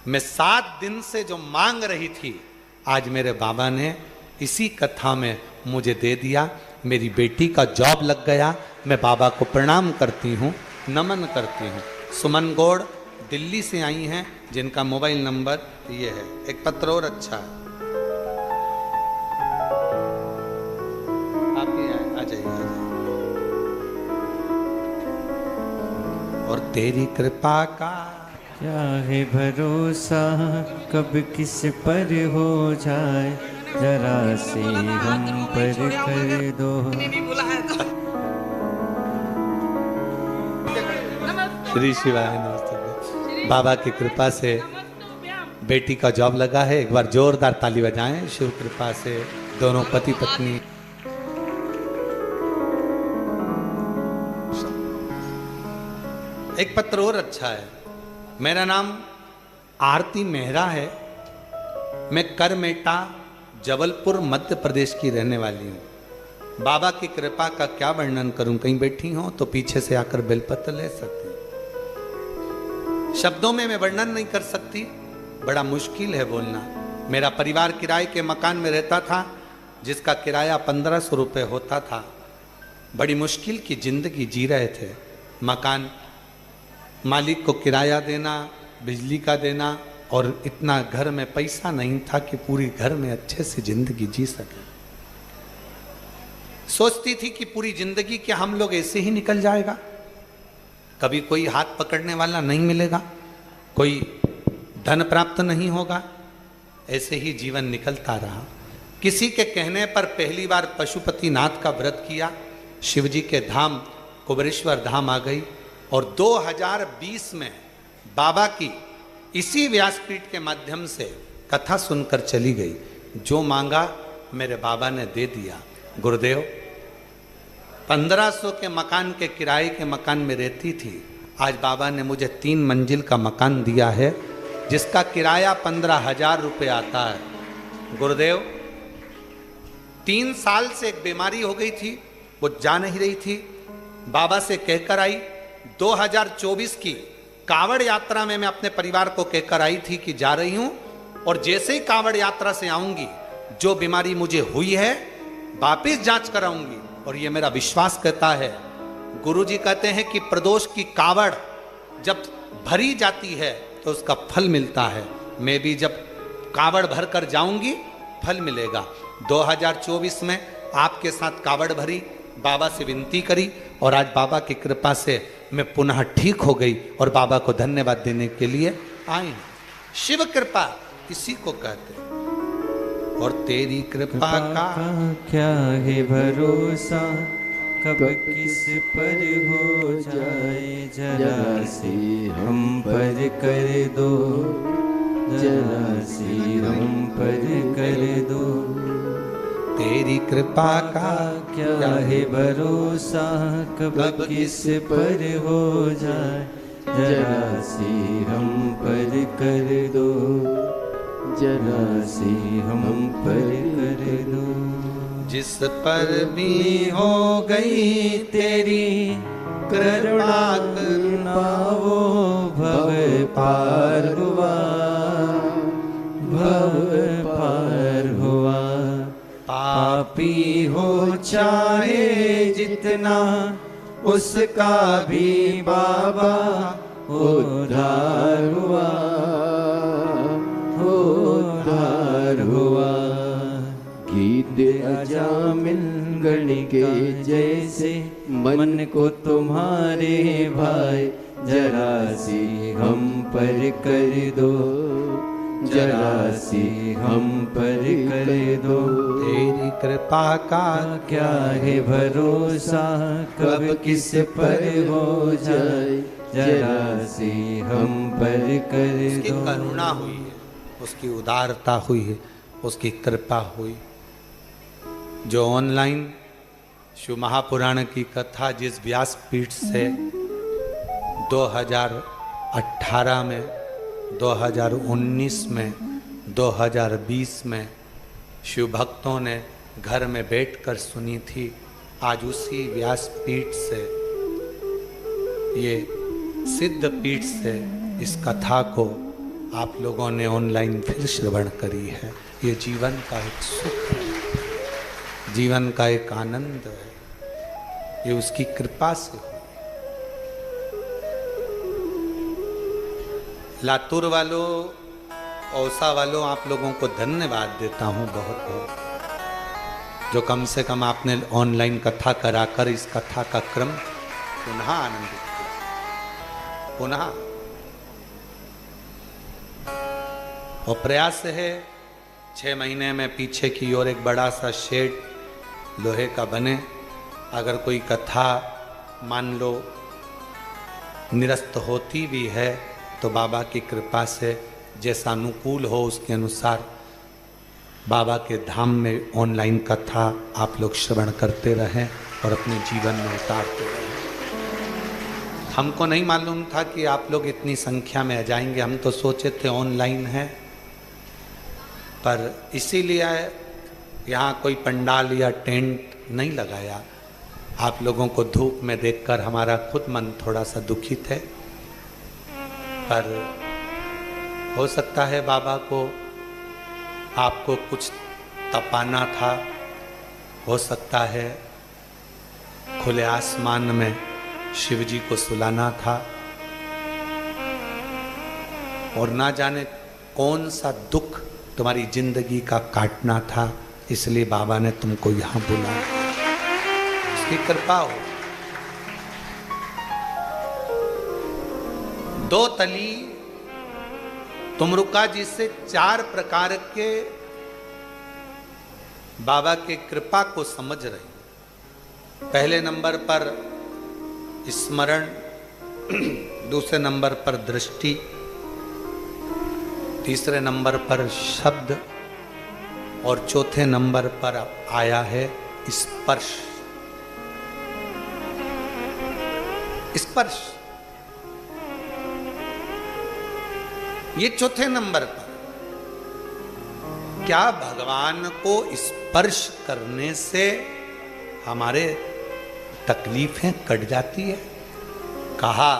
मैं 7 दिन से जो मांग रही थी, आज मेरे बाबा ने इसी कथा में मुझे दे दिया। मेरी बेटी का जॉब लग गया। मैं बाबा को प्रणाम करती हूँ, नमन करती हूँ। सुमन गौड़ दिल्ली से आई हैं, जिनका मोबाइल नंबर ये है। एक पत्र और अच्छा है, आप ही आ जाइए, आ जाइए। और तेरी कृपा का क्या है भरोसा, कब किस पर हो जाए, जरा से हम पर कर दो। श्री शिवाय, नमस्ते। बाबा की कृपा से बेटी का जॉब लगा है। एक बार जोरदार ताली बजाएं। शिव कृपा से दोनों पति पत्नी। एक पत्र और अच्छा है। मेरा नाम आरती मेहरा है। मैं करमेटा, जबलपुर, मध्य प्रदेश की रहने वाली हूँ। बाबा की कृपा का क्या वर्णन करूं। कहीं बैठी हो तो पीछे से आकर बेलपत्र ले सकती। शब्दों में मैं वर्णन नहीं कर सकती, बड़ा मुश्किल है बोलना। मेरा परिवार किराए के मकान में रहता था, जिसका किराया 1500 रुपये होता था। बड़ी मुश्किल की जिंदगी जी रहे थे। मकान मालिक को किराया देना, बिजली का देना, और इतना घर में पैसा नहीं था कि पूरी घर में अच्छे से जिंदगी जी सके। सोचती थी कि पूरी जिंदगी क्या हम लोग ऐसे ही निकल जाएगा, कभी कोई हाथ पकड़ने वाला नहीं मिलेगा, कोई धन प्राप्त नहीं होगा, ऐसे ही जीवन निकलता रहा। किसी के कहने पर पहली बार पशुपतिनाथ का व्रत किया, शिवजी के धाम कुबेरेश्वर धाम आ गई और 2020 में बाबा की इसी व्यासपीठ के माध्यम से कथा सुनकर चली गई। जो मांगा मेरे बाबा ने दे दिया। गुरुदेव 1500 के मकान के किराए के मकान में रहती थी, आज बाबा ने मुझे 3 मंजिल का मकान दिया है जिसका किराया 15,000 रुपये आता है। गुरुदेव 3 साल से एक बीमारी हो गई थी, वो जा नहीं रही थी, बाबा से कहकर आई। 2024 की कांवड़ यात्रा में मैं अपने परिवार को कहकर आई थी कि जा रही हूं और जैसे ही कांवड़ यात्रा से आऊंगी जो बीमारी मुझे हुई है वापिस जांच कराऊंगी। और ये मेरा विश्वास कहता है। गुरुजी कहते हैं कि प्रदोष की कांवड़ जब भरी जाती है तो उसका फल मिलता है। मैं भी जब कांवड़ भर कर जाऊंगी फल मिलेगा। 2024 में आपके साथ कांवड़ भरी, बाबा से विनती करी और आज बाबा की कृपा से मैं पुनः ठीक हो गई और बाबा को धन्यवाद देने के लिए आई। शिव कृपा इसी को कहते हैं। और तेरी कृपा का क्या है भरोसा, कब किस पर हो जाए जरा सी हम पर कर दो, जरा सी हम पर कर दो। तेरी कृपा का क्या है भरोसा, कब किस पर हो जाए जरा सी हम पर कर दो, जरा सी हम पर कर दो। जिस पर भी हो गई तेरी करुणा करुणा वो भव पार हुआ, भव पार हुआ। पापी हो चाहे जितना उसका भी बाबा उद्धार हुआ, उद्धार हुआ। गीत अजामिल गण के जैसे मन को तुम्हारे भाई जरा सी हम पर कर दो, जरा सी हम पर कर दो। तेरी कृपा का क्या है भरोसा, कब किस पर हो जाए जरा सी हम पर कर दो। उसकी करुणा हुई है, उसकी उदारता हुई है, उसकी कृपा हुई। जो ऑनलाइन शिव महापुराण की कथा जिस व्यासपीठ से 2018 में, 2019 में, 2020 में शिव भक्तों ने घर में बैठकर सुनी थी, आज उसी व्यासपीठ से, ये सिद्ध पीठ से इस कथा को आप लोगों ने ऑनलाइन फिर श्रवण करी है। ये जीवन का एक सुख है, जीवन का एक आनंद है, ये उसकी कृपा से हुई। लातूर वालों, औसा वालों, आप लोगों को धन्यवाद देता हूँ बहुत बहुत, जो कम से कम आपने ऑनलाइन कथा कराकर इस कथा का क्रम पुनः आनंदित किया। पुनः और प्रयास है 6 महीने में पीछे की ओर एक बड़ा सा शेड लोहे का बने। अगर कोई कथा मान लो निरस्त होती भी है तो बाबा की कृपा से जैसा अनुकूल हो उसके अनुसार बाबा के धाम में ऑनलाइन कथा आप लोग श्रवण करते रहें और अपने जीवन में उतारते रहें। हमको नहीं मालूम था कि आप लोग इतनी संख्या में आ जाएंगे। हम तो सोचे थे ऑनलाइन है, पर इसीलिए यहाँ कोई पंडाल या टेंट नहीं लगाया। आप लोगों को धूप में देखकर हमारा खुद मन थोड़ा सा दुखित है, पर हो सकता है बाबा को आपको कुछ तपाना था, हो सकता है खुले आसमान में शिव जी को सुलाना था, और ना जाने कौन सा दुख तुम्हारी जिंदगी का काटना था, इसलिए बाबा ने तुमको यहाँ बुलाया। उसकी कृपा हो। दो तली तुमरुका जी से 4 प्रकार के बाबा के कृपा को समझ रही। पहले नंबर पर स्मरण, दूसरे नंबर पर दृष्टि, तीसरे नंबर पर शब्द और चौथे नंबर पर आया है स्पर्श। स्पर्श ये चौथे नंबर पर। क्या भगवान को स्पर्श करने से हमारे तकलीफें कट जाती है? कहा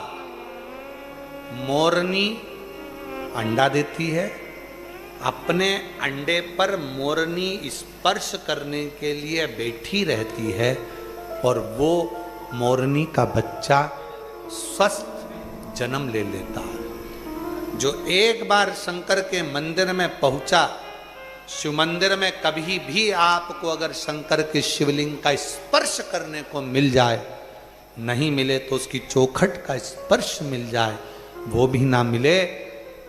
मोरनी अंडा देती है, अपने अंडे पर मोरनी स्पर्श करने के लिए बैठी रहती है और वो मोरनी का बच्चा स्वस्थ जन्म ले लेता है। जो एक बार शंकर के मंदिर में पहुंचा, शिव मंदिर में कभी भी आपको अगर शंकर के शिवलिंग का स्पर्श करने को मिल जाए, नहीं मिले तो उसकी चौखट का स्पर्श मिल जाए, वो भी ना मिले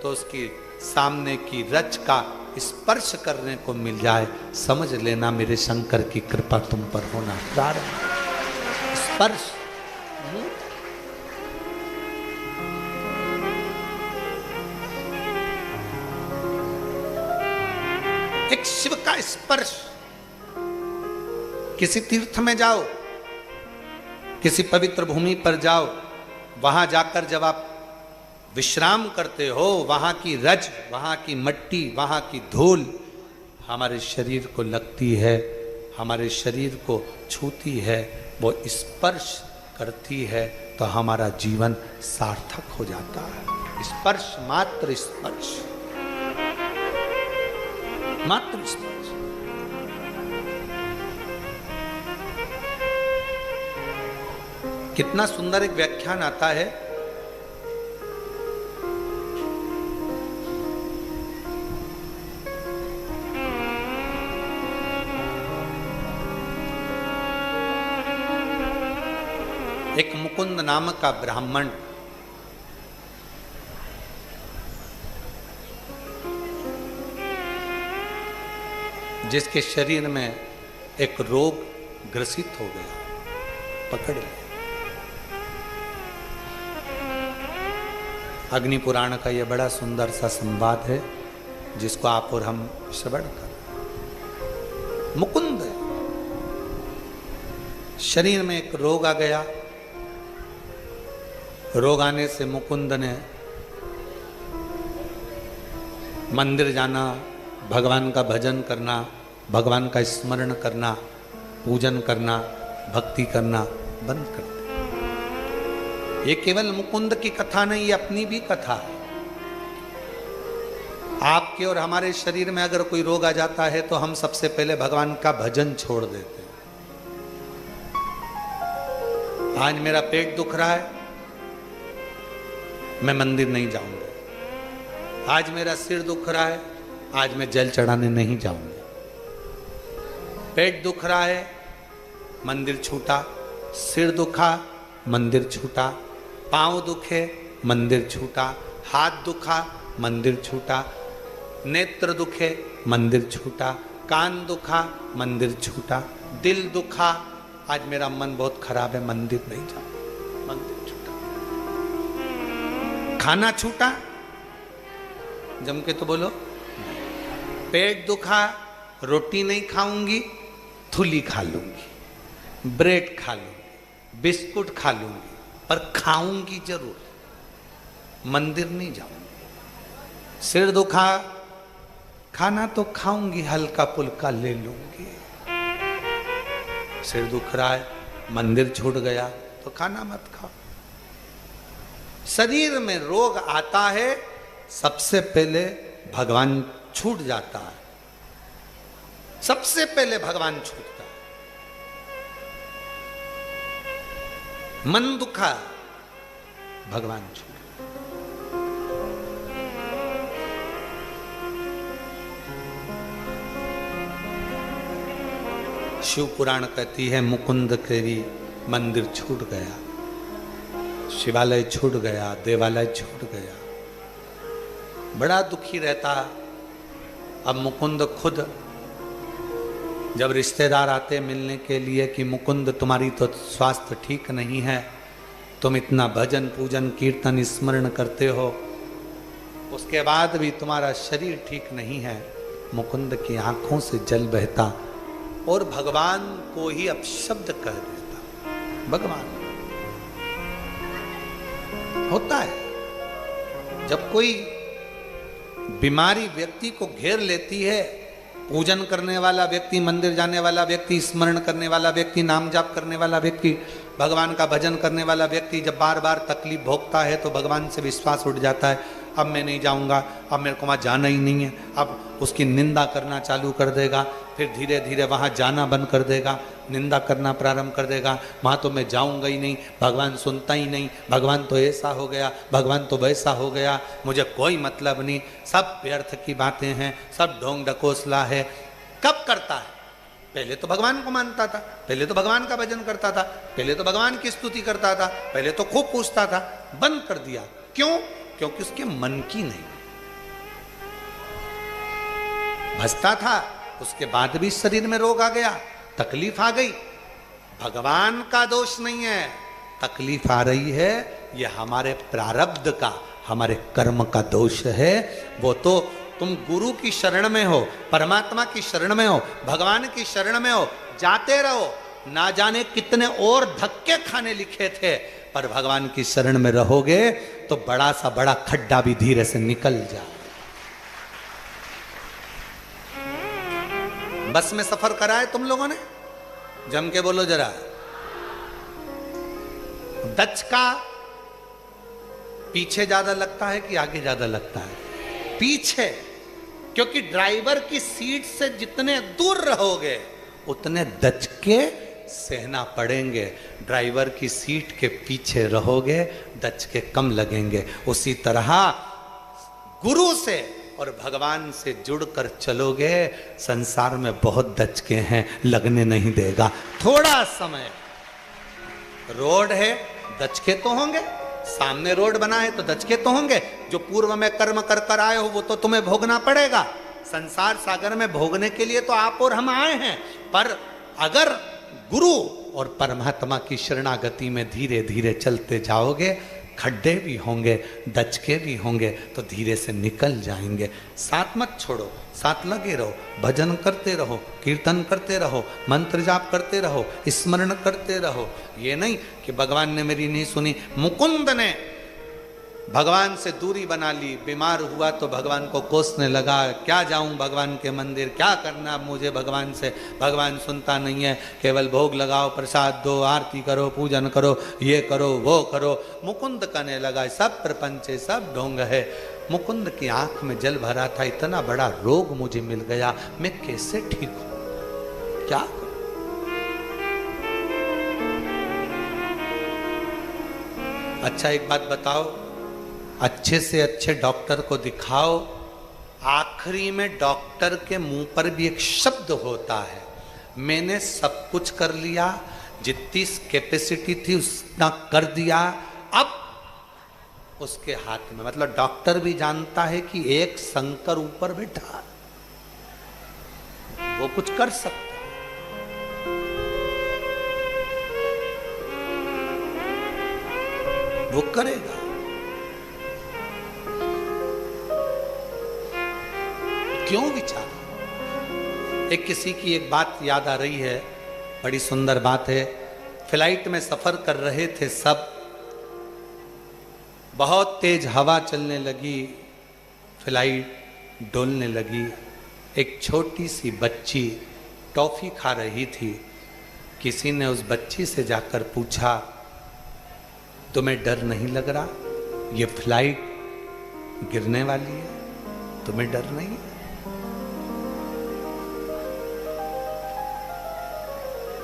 तो उसकी सामने की रच का स्पर्श करने को मिल जाए, समझ लेना मेरे शंकर की कृपा तुम पर होना प्रारंभ। स्पर्श एक शिव का स्पर्श। किसी तीर्थ में जाओ, किसी पवित्र भूमि पर जाओ, वहां जाकर जब आप विश्राम करते हो, वहां की रज, वहां की मट्टी, वहां की धूल हमारे शरीर को लगती है, हमारे शरीर को छूती है, वो स्पर्श करती है तो हमारा जीवन सार्थक हो जाता है। स्पर्श, मात्र स्पर्श, मात्र स्पर्श। कितना सुंदर एक व्याख्यान आता है। एक मुकुंद नामक का ब्राह्मण जिसके शरीर में एक रोग ग्रसित हो गया, पकड़ लिया। अग्नि पुराण का यह बड़ा सुंदर सा संवाद है जिसको आप और हम श्रवण कर। मुकुंद शरीर में एक रोग आ गया। रोग आने से मुकुंद ने मंदिर जाना, भगवान का भजन करना, भगवान का स्मरण करना, पूजन करना, भक्ति करना बंद कर दिया। ये केवल मुकुंद की कथा नहीं, ये अपनी भी कथा है। आपके और हमारे शरीर में अगर कोई रोग आ जाता है तो हम सबसे पहले भगवान का भजन छोड़ देते हैं। आज मेरा पेट दुख रहा है, मैं मंदिर नहीं जाऊंगा। आज मेरा सिर दुख रहा है, आज मैं जल चढ़ाने नहीं जाऊंगा। पेट दुख रहा है, मंदिर छूटा। सिर दुखा, मंदिर छूटा। पांव दुखे, मंदिर छूटा। हाथ दुखा, मंदिर छूटा। नेत्र दुखे, मंदिर छूटा। कान दुखा, मंदिर छूटा। दिल दुखा, आज मेरा मन बहुत खराब है, मंदिर नहीं जाऊंगा, मंदिर छूटा। खाना छूटा, जम के तो बोलो। पेट दुखा, रोटी नहीं खाऊंगी, थुली खा लूंगी, ब्रेड खा लूंगी, बिस्कुट खा लूंगी, पर खाऊंगी जरूर, मंदिर नहीं जाऊंगी। सिर दुखा, खाना तो खाऊंगी, हल्का पुल्का ले लूंगी। सिर दुख रहा है, मंदिर छूट गया तो खाना मत खाओ। शरीर में रोग आता है, सबसे पहले भगवान छूट जाता है। सबसे पहले भगवान छूटता है। मन दुखा, भगवान छूट। शिव पुराण कहती है मुकुंद केरी मंदिर छूट गया, शिवालय छूट गया, देवालय छूट गया। बड़ा दुखी रहता। अब मुकुंद खुद जब रिश्तेदार आते मिलने के लिए कि मुकुंद तुम्हारी तो स्वास्थ्य ठीक नहीं है, तुम इतना भजन पूजन कीर्तन स्मरण करते हो, उसके बाद भी तुम्हारा शरीर ठीक नहीं है। मुकुंद की आंखों से जल बहता और भगवान को ही अपशब्द कह देता। भगवान होता है जब कोई बीमारी व्यक्ति को घेर लेती है, पूजन करने वाला व्यक्ति, मंदिर जाने वाला व्यक्ति, स्मरण करने वाला व्यक्ति, नाम जाप करने वाला व्यक्ति, भगवान का भजन करने वाला व्यक्ति जब बार बार तकलीफ भोगता है तो भगवान से विश्वास उठ जाता है। अब मैं नहीं जाऊंगा, अब मेरे को वहाँ जाना ही नहीं है, अब उसकी निंदा करना चालू कर देगा, फिर धीरे धीरे वहाँ जाना बंद कर देगा, निंदा करना प्रारंभ कर देगा। वहाँ तो मैं जाऊंगा ही नहीं, भगवान सुनता ही नहीं, भगवान तो ऐसा हो गया, भगवान तो वैसा हो गया, मुझे कोई मतलब नहीं, सब व्यर्थ की बातें हैं, सब ढोंग ढकोसला है। कब करता है? पहले तो भगवान को मानता था, पहले तो भगवान का भजन करता था, पहले तो भगवान की स्तुति करता था, पहले तो खूब पूछता था, बंद कर दिया। क्यों? क्योंकि उसके मन की नहीं भजता था, उसके बाद भी शरीर में रोग आ गया, तकलीफ आ गई। भगवान का दोष नहीं है, तकलीफ आ रही है ये हमारे प्रारब्ध का, हमारे कर्म का दोष है। वो तो तुम गुरु की शरण में हो, परमात्मा की शरण में हो, भगवान की शरण में हो, जाते रहो। ना जाने कितने और धक्के खाने लिखे थे, पर भगवान की शरण में रहोगे तो बड़ा सा बड़ा खड्डा भी धीरे से निकल जाए। बस में सफर करा है तुम लोगों ने? जम के बोलो जरा। दच का पीछे ज्यादा लगता है कि आगे ज्यादा लगता है? पीछे, क्योंकि ड्राइवर की सीट से जितने दूर रहोगे उतने दच के सहना पड़ेंगे। ड्राइवर की सीट के पीछे रहोगे, दच के कम लगेंगे। उसी तरह गुरु से और भगवान से जुड़कर चलोगे, संसार में बहुत दचके हैं, लगने नहीं देगा। थोड़ा समय, रोड है, दचके तो होंगे, सामने रोड बना है तो दचके तो होंगे। जो पूर्व में कर्म कर कर आए हो वो तो तुम्हें भोगना पड़ेगा। संसार सागर में भोगने के लिए तो आप और हम आए हैं, पर अगर गुरु और परमात्मा की शरणागति में धीरे धीरे चलते जाओगे, खड्डे भी होंगे, दचके भी होंगे, तो धीरे से निकल जाएंगे। साथ मत छोड़ो, साथ लगे रहो, भजन करते रहो, कीर्तन करते रहो, मंत्र जाप करते रहो, स्मरण करते रहो। ये नहीं कि भगवान ने मेरी नहीं सुनी। मुकुंद ने भगवान से दूरी बना ली, बीमार हुआ तो भगवान को कोसने लगा, क्या जाऊं भगवान के मंदिर, क्या करना मुझे भगवान से, भगवान सुनता नहीं है, केवल भोग लगाओ, प्रसाद दो, आरती करो, पूजन करो, ये करो वो करो। मुकुंद कहने लगा सब प्रपंच है, सब ढोंग है। मुकुंद की आंख में जल भरा था, इतना बड़ा रोग मुझे मिल गया, मैं कैसे ठीक हूं, क्या करूं? अच्छा एक बात बताओ, अच्छे से अच्छे डॉक्टर को दिखाओ, आखिरी में डॉक्टर के मुंह पर भी एक शब्द होता है, मैंने सब कुछ कर लिया, जितनी कैपेसिटी थी उतना कर दिया, अब उसके हाथ में। मतलब डॉक्टर भी जानता है कि एक शंकर ऊपर बैठा, वो कुछ कर सकता, वो करेगा। क्यों विचार? एक किसी की एक बात याद आ रही है, बड़ी सुंदर बात है। फ्लाइट में सफर कर रहे थे सब, बहुत तेज हवा चलने लगी, फ्लाइट डोलने लगी। एक छोटी सी बच्ची टॉफी खा रही थी। किसी ने उस बच्ची से जाकर पूछा, तुम्हें डर नहीं लग रहा? ये फ्लाइट गिरने वाली है, तुम्हें डर नहीं है?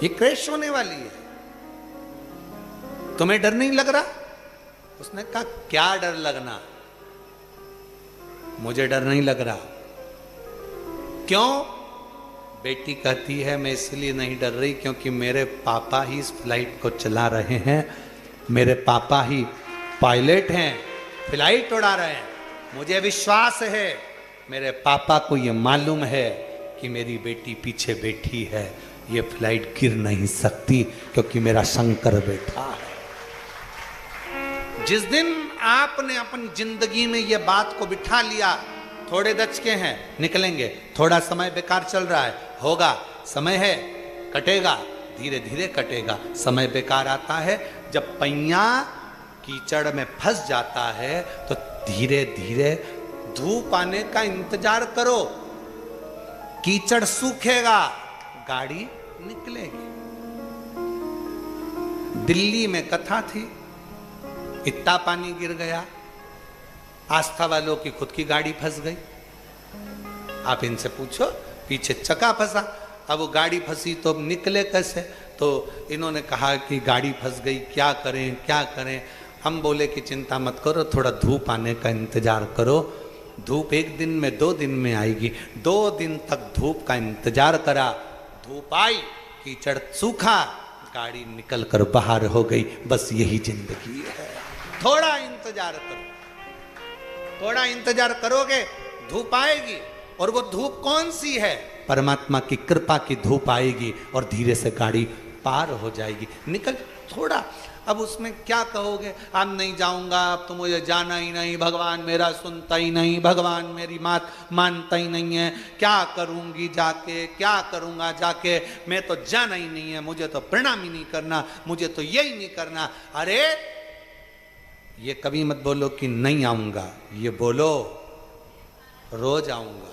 ये क्रैश होने वाली है, तुम्हें डर नहीं लग रहा? उसने कहा क्या डर लगना, मुझे डर नहीं लग रहा। क्यों? बेटी कहती है मैं इसलिए नहीं डर रही क्योंकि मेरे पापा ही इस फ्लाइट को चला रहे हैं, मेरे पापा ही पायलट हैं, फ्लाइट उड़ा रहे हैं। मुझे विश्वास है, मेरे पापा को ये मालूम है कि मेरी बेटी पीछे बैठी है, ये फ्लाइट गिर नहीं सकती क्योंकि मेरा शंकर बैठा है। जिस दिन आपने अपनी जिंदगी में ये बात को बिठा लिया, थोड़े दचके हैं निकलेंगे, थोड़ा समय बेकार चल रहा है, होगा, समय है, कटेगा, धीरे धीरे कटेगा। समय बेकार आता है जब पहिया कीचड़ में फंस जाता है तो धीरे धीरे धूप आने का इंतजार करो, कीचड़ सूखेगा, गाड़ी निकलेगी। दिल्ली में कथा थी, इतना पानी गिर गया, आस्था वालों की खुद की गाड़ी फंस गई। आप इनसे पूछो, पीछे चक्का फंसा, अब वो गाड़ी फंसी तो अब निकले कैसे? तो इन्होंने कहा कि गाड़ी फंस गई, क्या करें क्या करें। हम बोले कि चिंता मत करो, थोड़ा धूप आने का इंतजार करो, धूप 1 दिन में 2 दिन में आएगी। 2 दिन तक धूप का इंतजार करा, धूप आई, कीचड़ सूखा, गाड़ी निकल कर बाहर हो गई। बस यही जिंदगी है, थोड़ा इंतजार करो, थोड़ा इंतजार करोगे, धूप आएगी। और वो धूप कौन सी है? परमात्मा की कृपा की धूप आएगी और धीरे से गाड़ी पार हो जाएगी, निकल थोड़ा। अब उसमें क्या कहोगे? अब नहीं जाऊंगा, अब तो मुझे जाना ही नहीं, भगवान मेरा सुनता ही नहीं, भगवान मेरी बात मानता ही नहीं है, क्या करूंगी जाके, क्या करूंगा जाके, मैं तो जाना ही नहीं है, मुझे तो प्रणाम ही नहीं करना, मुझे तो यही नहीं करना। अरे ये कभी मत बोलो कि नहीं आऊंगा, ये बोलो रोज आऊंगा,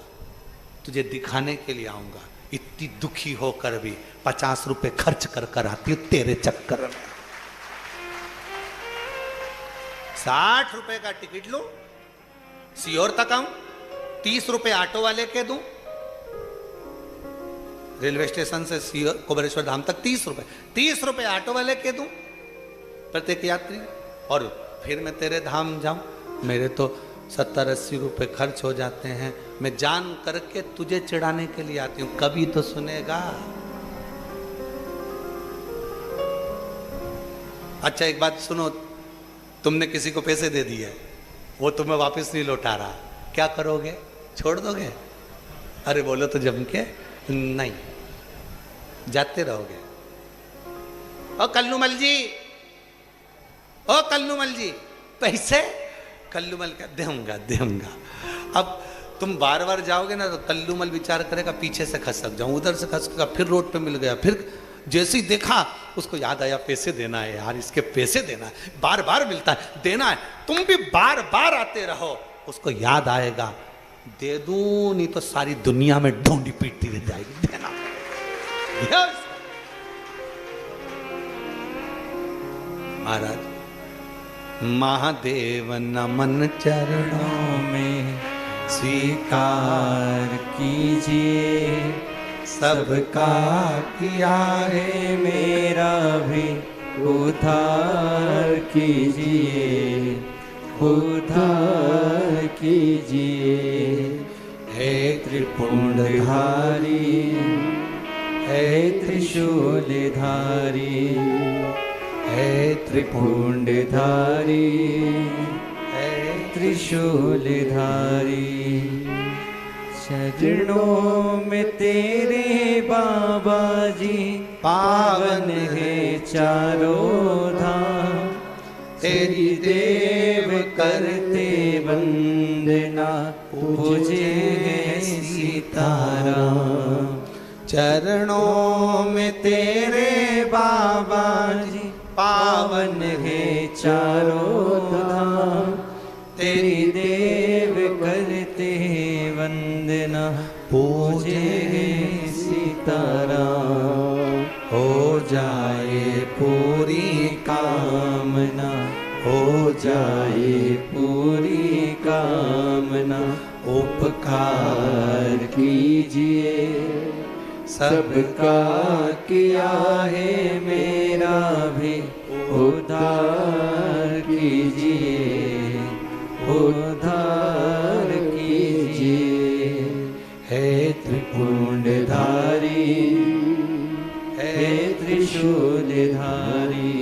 तुझे दिखाने के लिए आऊंगा। इतनी दुखी होकर भी 50 रुपए खर्च कर कर आती हूं तेरे चक्कर में। 60 रुपए का टिकट लो, सीहोर तक आऊं, 30 रुपए ऑटो वाले के दूं, रेलवे स्टेशन से सीहोर कोबरेश्वर धाम तक 30 रुपए, 30 रुपए ऑटो वाले के दूं प्रत्येक यात्री, और फिर मैं तेरे धाम जाऊं। मेरे तो 70-80 रुपए खर्च हो जाते हैं, मैं जान करके तुझे चिढ़ाने के लिए आती हूं, कभी तो सुनेगा। अच्छा एक बात सुनो, तुमने किसी को पैसे दे दिए, वो तुम्हें वापस नहीं लौटा रहा, क्या करोगे? छोड़ दोगे? अरे बोलो तो जम के नहीं, जाते रहोगे। ओ कल्लूमल जी, ओ कल्लूमल जी, पैसे? कल्लूमल का दूंगा दूंगा। अब तुम बार बार जाओगे ना तो कल्लूमल विचार करेगा पीछे से खसक जाऊं, उधर से खसकेगा, फिर रोड पे मिल गया, फिर जैसे ही देखा उसको याद आया पैसे देना है यार, इसके पैसे देना है, बार बार मिलता है, देना है। तुम भी बार बार आते रहो, उसको याद आएगा, दे दूं नहीं तो सारी दुनिया में ढूंढी पीटती रह जाएगी, देना। महाराज महादेव नमन चरणों में स्वीकार कीजिए, सबका किया है मेरा भी उद्धार कीजिए, उद्धार कीजिए। हे त्रिपुंडधारी, हे त्रिशूलधारी, हे त्रिपुंडधारी, हे त्रिशूलधारी। चरणों में तेरे बाबा जी पावन है चारों धाम, तेरी देव करते वंदना, पूजे है सीताराम। चरणों में तेरे बाबा जी पावन है चारों धाम, तेरी देव करते वंदना, पूजे है सीताराम। हो जाए पूरी कामना, हो जाए पूरी कामना, उपकार कीजिए, सबका किया है मेरा भी उद्धार कीजिए, उद्धार कीजिए। हे त्रिपुंड हे त्रिशूलधारी,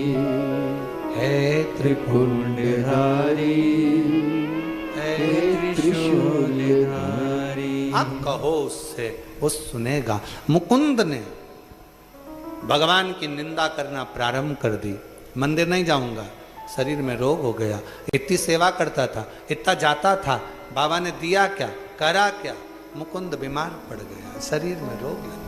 हे त्रिपुंडधारी, हे त्रिशूलधारी। आप कहो उससे, वो सुनेगा। मुकुंद ने भगवान की निंदा करना प्रारंभ कर दी। मंदिर नहीं जाऊंगा, शरीर में रोग हो गया, इतनी सेवा करता था, इतना जाता था, बाबा ने दिया क्या, करा क्या, मुकुंद बीमार पड़ गया, शरीर में रोग लग गया।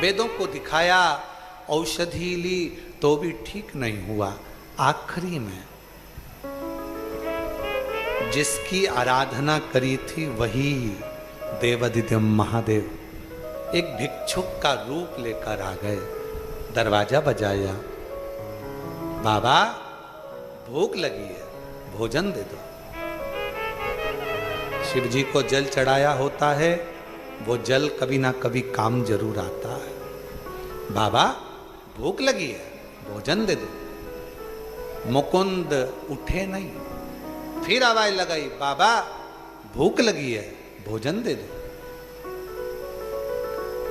वेदों को दिखाया, औषधि ली तो भी ठीक नहीं हुआ। आखिरी में जिसकी आराधना करी थी वही देवादिदेव महादेव एक भिक्षुक का रूप लेकर आ गए। दरवाजा बजाया, बाबा भूख लगी है, भोजन दे दो। शिव जी को जल चढ़ाया होता है, वो जल कभी ना कभी काम जरूर आता है। बाबा भूख लगी है, भोजन दे दो। मुकुंद उठे नहीं, फिर आवाज लगाई, बाबा भूख लगी है, भोजन दे दो।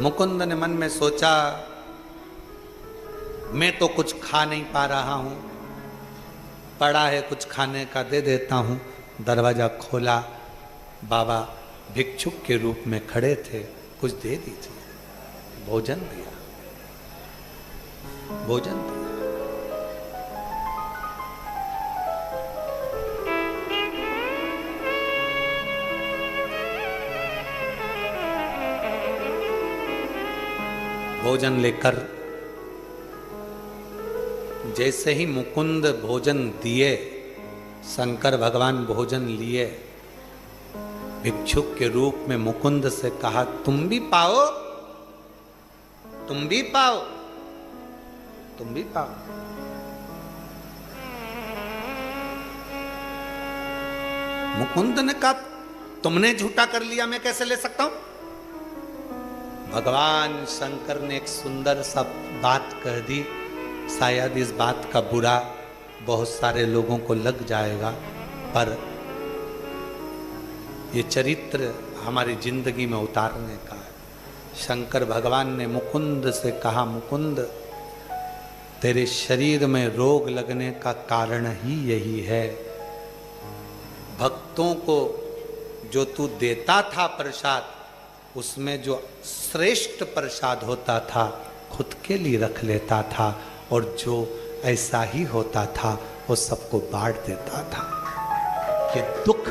मुकुंद ने मन में सोचा, मैं तो कुछ खा नहीं पा रहा हूं, पड़ा है कुछ खाने का, दे देता हूं। दरवाजा खोला, बाबा भिक्षुक के रूप में खड़े थे, कुछ दे दीजिए। भोजन दिया, भोजन दिया। भोजन लेकर जैसे ही मुकुंद भोजन दिए, शंकर भगवान भोजन लिए, भिक्षुक के रूप में मुकुंद से कहा, तुम भी पाओ, तुम भी पाओ, तुम भी पाओ। मुकुंद ने कहा, तुमने झूठा कर लिया, मैं कैसे ले सकता हूं? भगवान शंकर ने एक सुंदर सा बात कह दी। शायद इस बात का बुरा बहुत सारे लोगों को लग जाएगा, पर ये चरित्र हमारी जिंदगी में उतारने का है। शंकर भगवान ने मुकुंद से कहा, मुकुंद तेरे शरीर में रोग लगने का कारण ही यही है। भक्तों को जो तू देता था प्रसाद, उसमें जो श्रेष्ठ प्रसाद होता था खुद के लिए रख लेता था, और जो ऐसा ही होता था वो सबको बांट देता था। ये दुख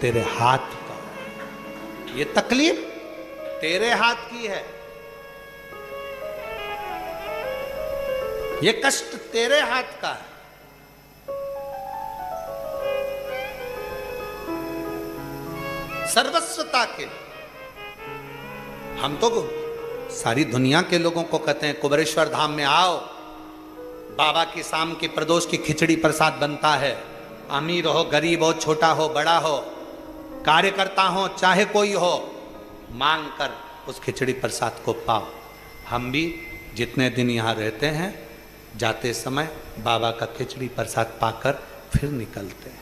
तेरे हाथ का, ये तकलीफ तेरे हाथ की है, ये कष्ट तेरे हाथ का है। सर्वस्वता के हम तो सारी दुनिया के लोगों को कहते हैं, कुबेरेश्वर धाम में आओ, बाबा की शाम की प्रदोष की खिचड़ी प्रसाद बनता है। अमीर हो, गरीब हो, छोटा हो, बड़ा हो, कार्यकर्ता हो, चाहे कोई हो, मांग कर उस खिचड़ी प्रसाद को पाओ। हम भी जितने दिन यहाँ रहते हैं, जाते समय बाबा का खिचड़ी प्रसाद पाकर फिर निकलते हैं।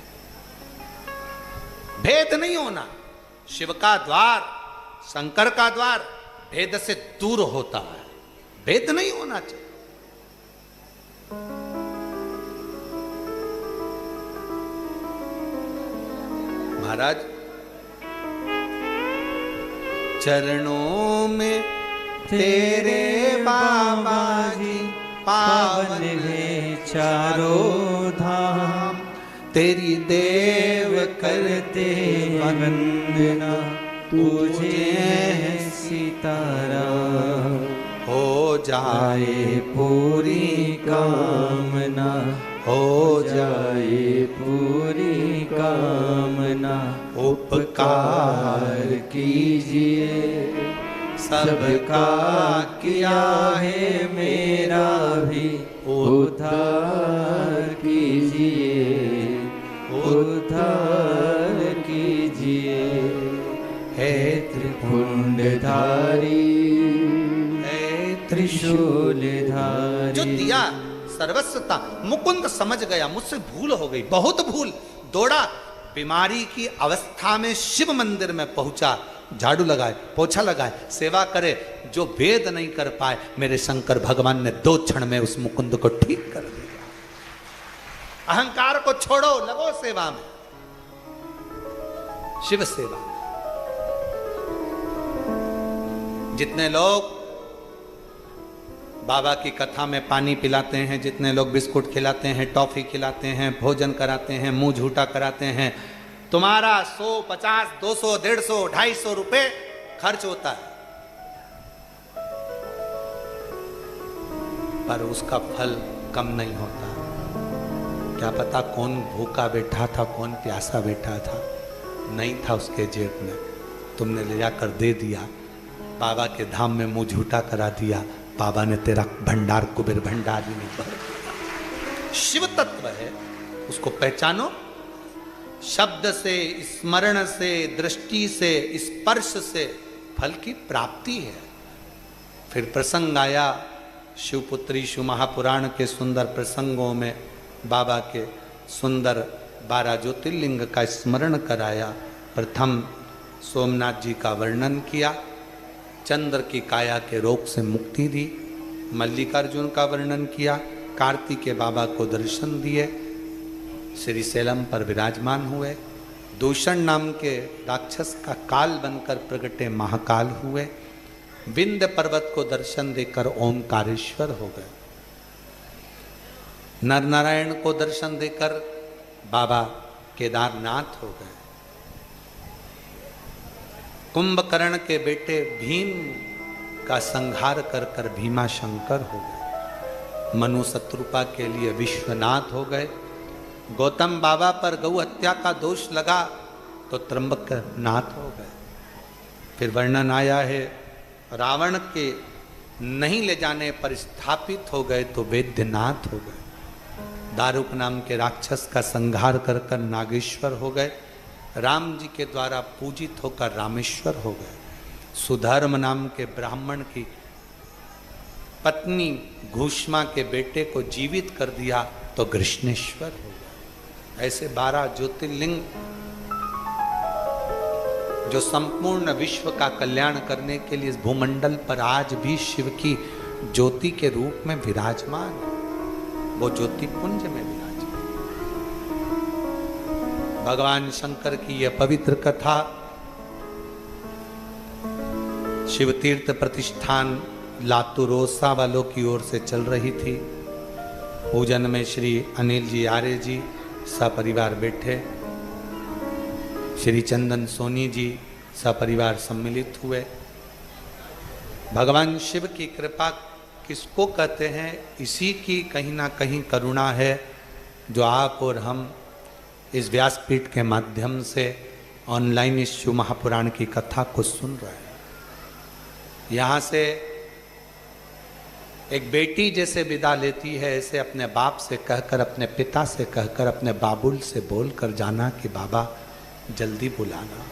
भेद नहीं होना, शिव का द्वार, शंकर का द्वार भेद से दूर होता है, भेद नहीं होना चाहिए। महाराज चरणों में तेरे बाबा जी पावन है चारों धाम, तेरी देव करते वंदना, तुझे सीताराम। हो जाए पूरी कामना, हो जाए पूरी कामना, उपकार कीजिए सबका किया है मेरा भी उद्धार कीजिए, उद्धार कीजिए। हे त्रिपुंडधारी, हे त्रिशूलधारी। जो दिया सर्वस्वता, मुकुंद समझ गया मुझसे भूल हो गई, बहुत भूल। दौड़ा, बीमारी की अवस्था में शिव मंदिर में पहुंचा, झाड़ू लगाए, पोछा लगाए, सेवा करे। जो वेद नहीं कर पाए, मेरे शंकर भगवान ने 2 क्षण में उस मुकुंद को ठीक कर दिया। अहंकार को छोड़ो, लगो सेवा में, शिव सेवा में। जितने लोग बाबा की कथा में पानी पिलाते हैं, जितने लोग बिस्कुट खिलाते हैं, टॉफी खिलाते हैं, भोजन कराते हैं, मुंह झूठा कराते हैं, तुम्हारा 100, 50, 200, 150, 250 रुपए खर्च होता है, पर उसका फल कम नहीं होता। क्या पता कौन भूखा बैठा था, कौन प्यासा बैठा था, नहीं था उसके जेब में, तुमने ले जाकर दे दिया, बाबा के धाम में मुंह झूठा करा दिया, बाबा ने तेरा भंडार कुबेर भंडारी में भर दिया। शिव तत्व है, उसको पहचानो। शब्द से, स्मरण से, दृष्टि से, स्पर्श से फल की प्राप्ति है। फिर प्रसंग आया शिवपुत्री शिव महापुराण के सुंदर प्रसंगों में बाबा के सुंदर 12 ज्योतिर्लिंग का स्मरण कराया। प्रथम सोमनाथ जी का वर्णन किया, चंद्र की काया के रोग से मुक्ति दी, मल्लिकार्जुन का वर्णन किया, कार्तिकेय बाबा को दर्शन दिए, श्री सैलम पर विराजमान हुए, दूषण नाम के राक्षस का काल बनकर प्रगटे महाकाल हुए, विंध्य पर्वत को दर्शन देकर ओंकारेश्वर हो गए, नर नारायण को दर्शन देकर बाबा केदारनाथ हो गए, कुंभकर्ण के बेटे भीम का संहार कर कर भीमा शंकर हो गए, मनु शत्रुपा के लिए विश्वनाथ हो गए, गौतम बाबा पर गौ हत्या का दोष लगा तो त्र्यंबक नाथ हो गए। फिर वर्णन आया है रावण के नहीं ले जाने पर स्थापित हो गए तो वैद्यनाथ हो गए, दारुक नाम के राक्षस का संहार कर कर नागेश्वर हो गए, राम जी के द्वारा पूजित होकर रामेश्वर हो गए, सुधर्म नाम के ब्राह्मण की पत्नी घूष्मा के बेटे को जीवित कर दिया तो कृष्णेश्वर हो गए। ऐसे 12 ज्योतिर्लिंग जो संपूर्ण विश्व का कल्याण करने के लिए इस भूमंडल पर आज भी शिव की ज्योति के रूप में विराजमान है, वो ज्योति पुंज में विराजमान। भगवान शंकर की यह पवित्र कथा शिव तीर्थ प्रतिष्ठान लातूरोसा वालों की ओर से चल रही थी। पूजन में श्री अनिल जी आर्य जी सपरिवार बैठे, श्री चंदन सोनी जी सपरिवार सम्मिलित हुए। भगवान शिव की कृपा किसको कहते हैं? इसी की कहीं ना कहीं करुणा है जो आप और हम इस व्यासपीठ के माध्यम से ऑनलाइन इस शिव महापुराण की कथा को सुन रहे हैं। यहाँ से एक बेटी जैसे विदा लेती है, ऐसे अपने बाप से कहकर, अपने पिता से कहकर, अपने बाबुल से बोलकर जाना कि बाबा जल्दी बुलाना।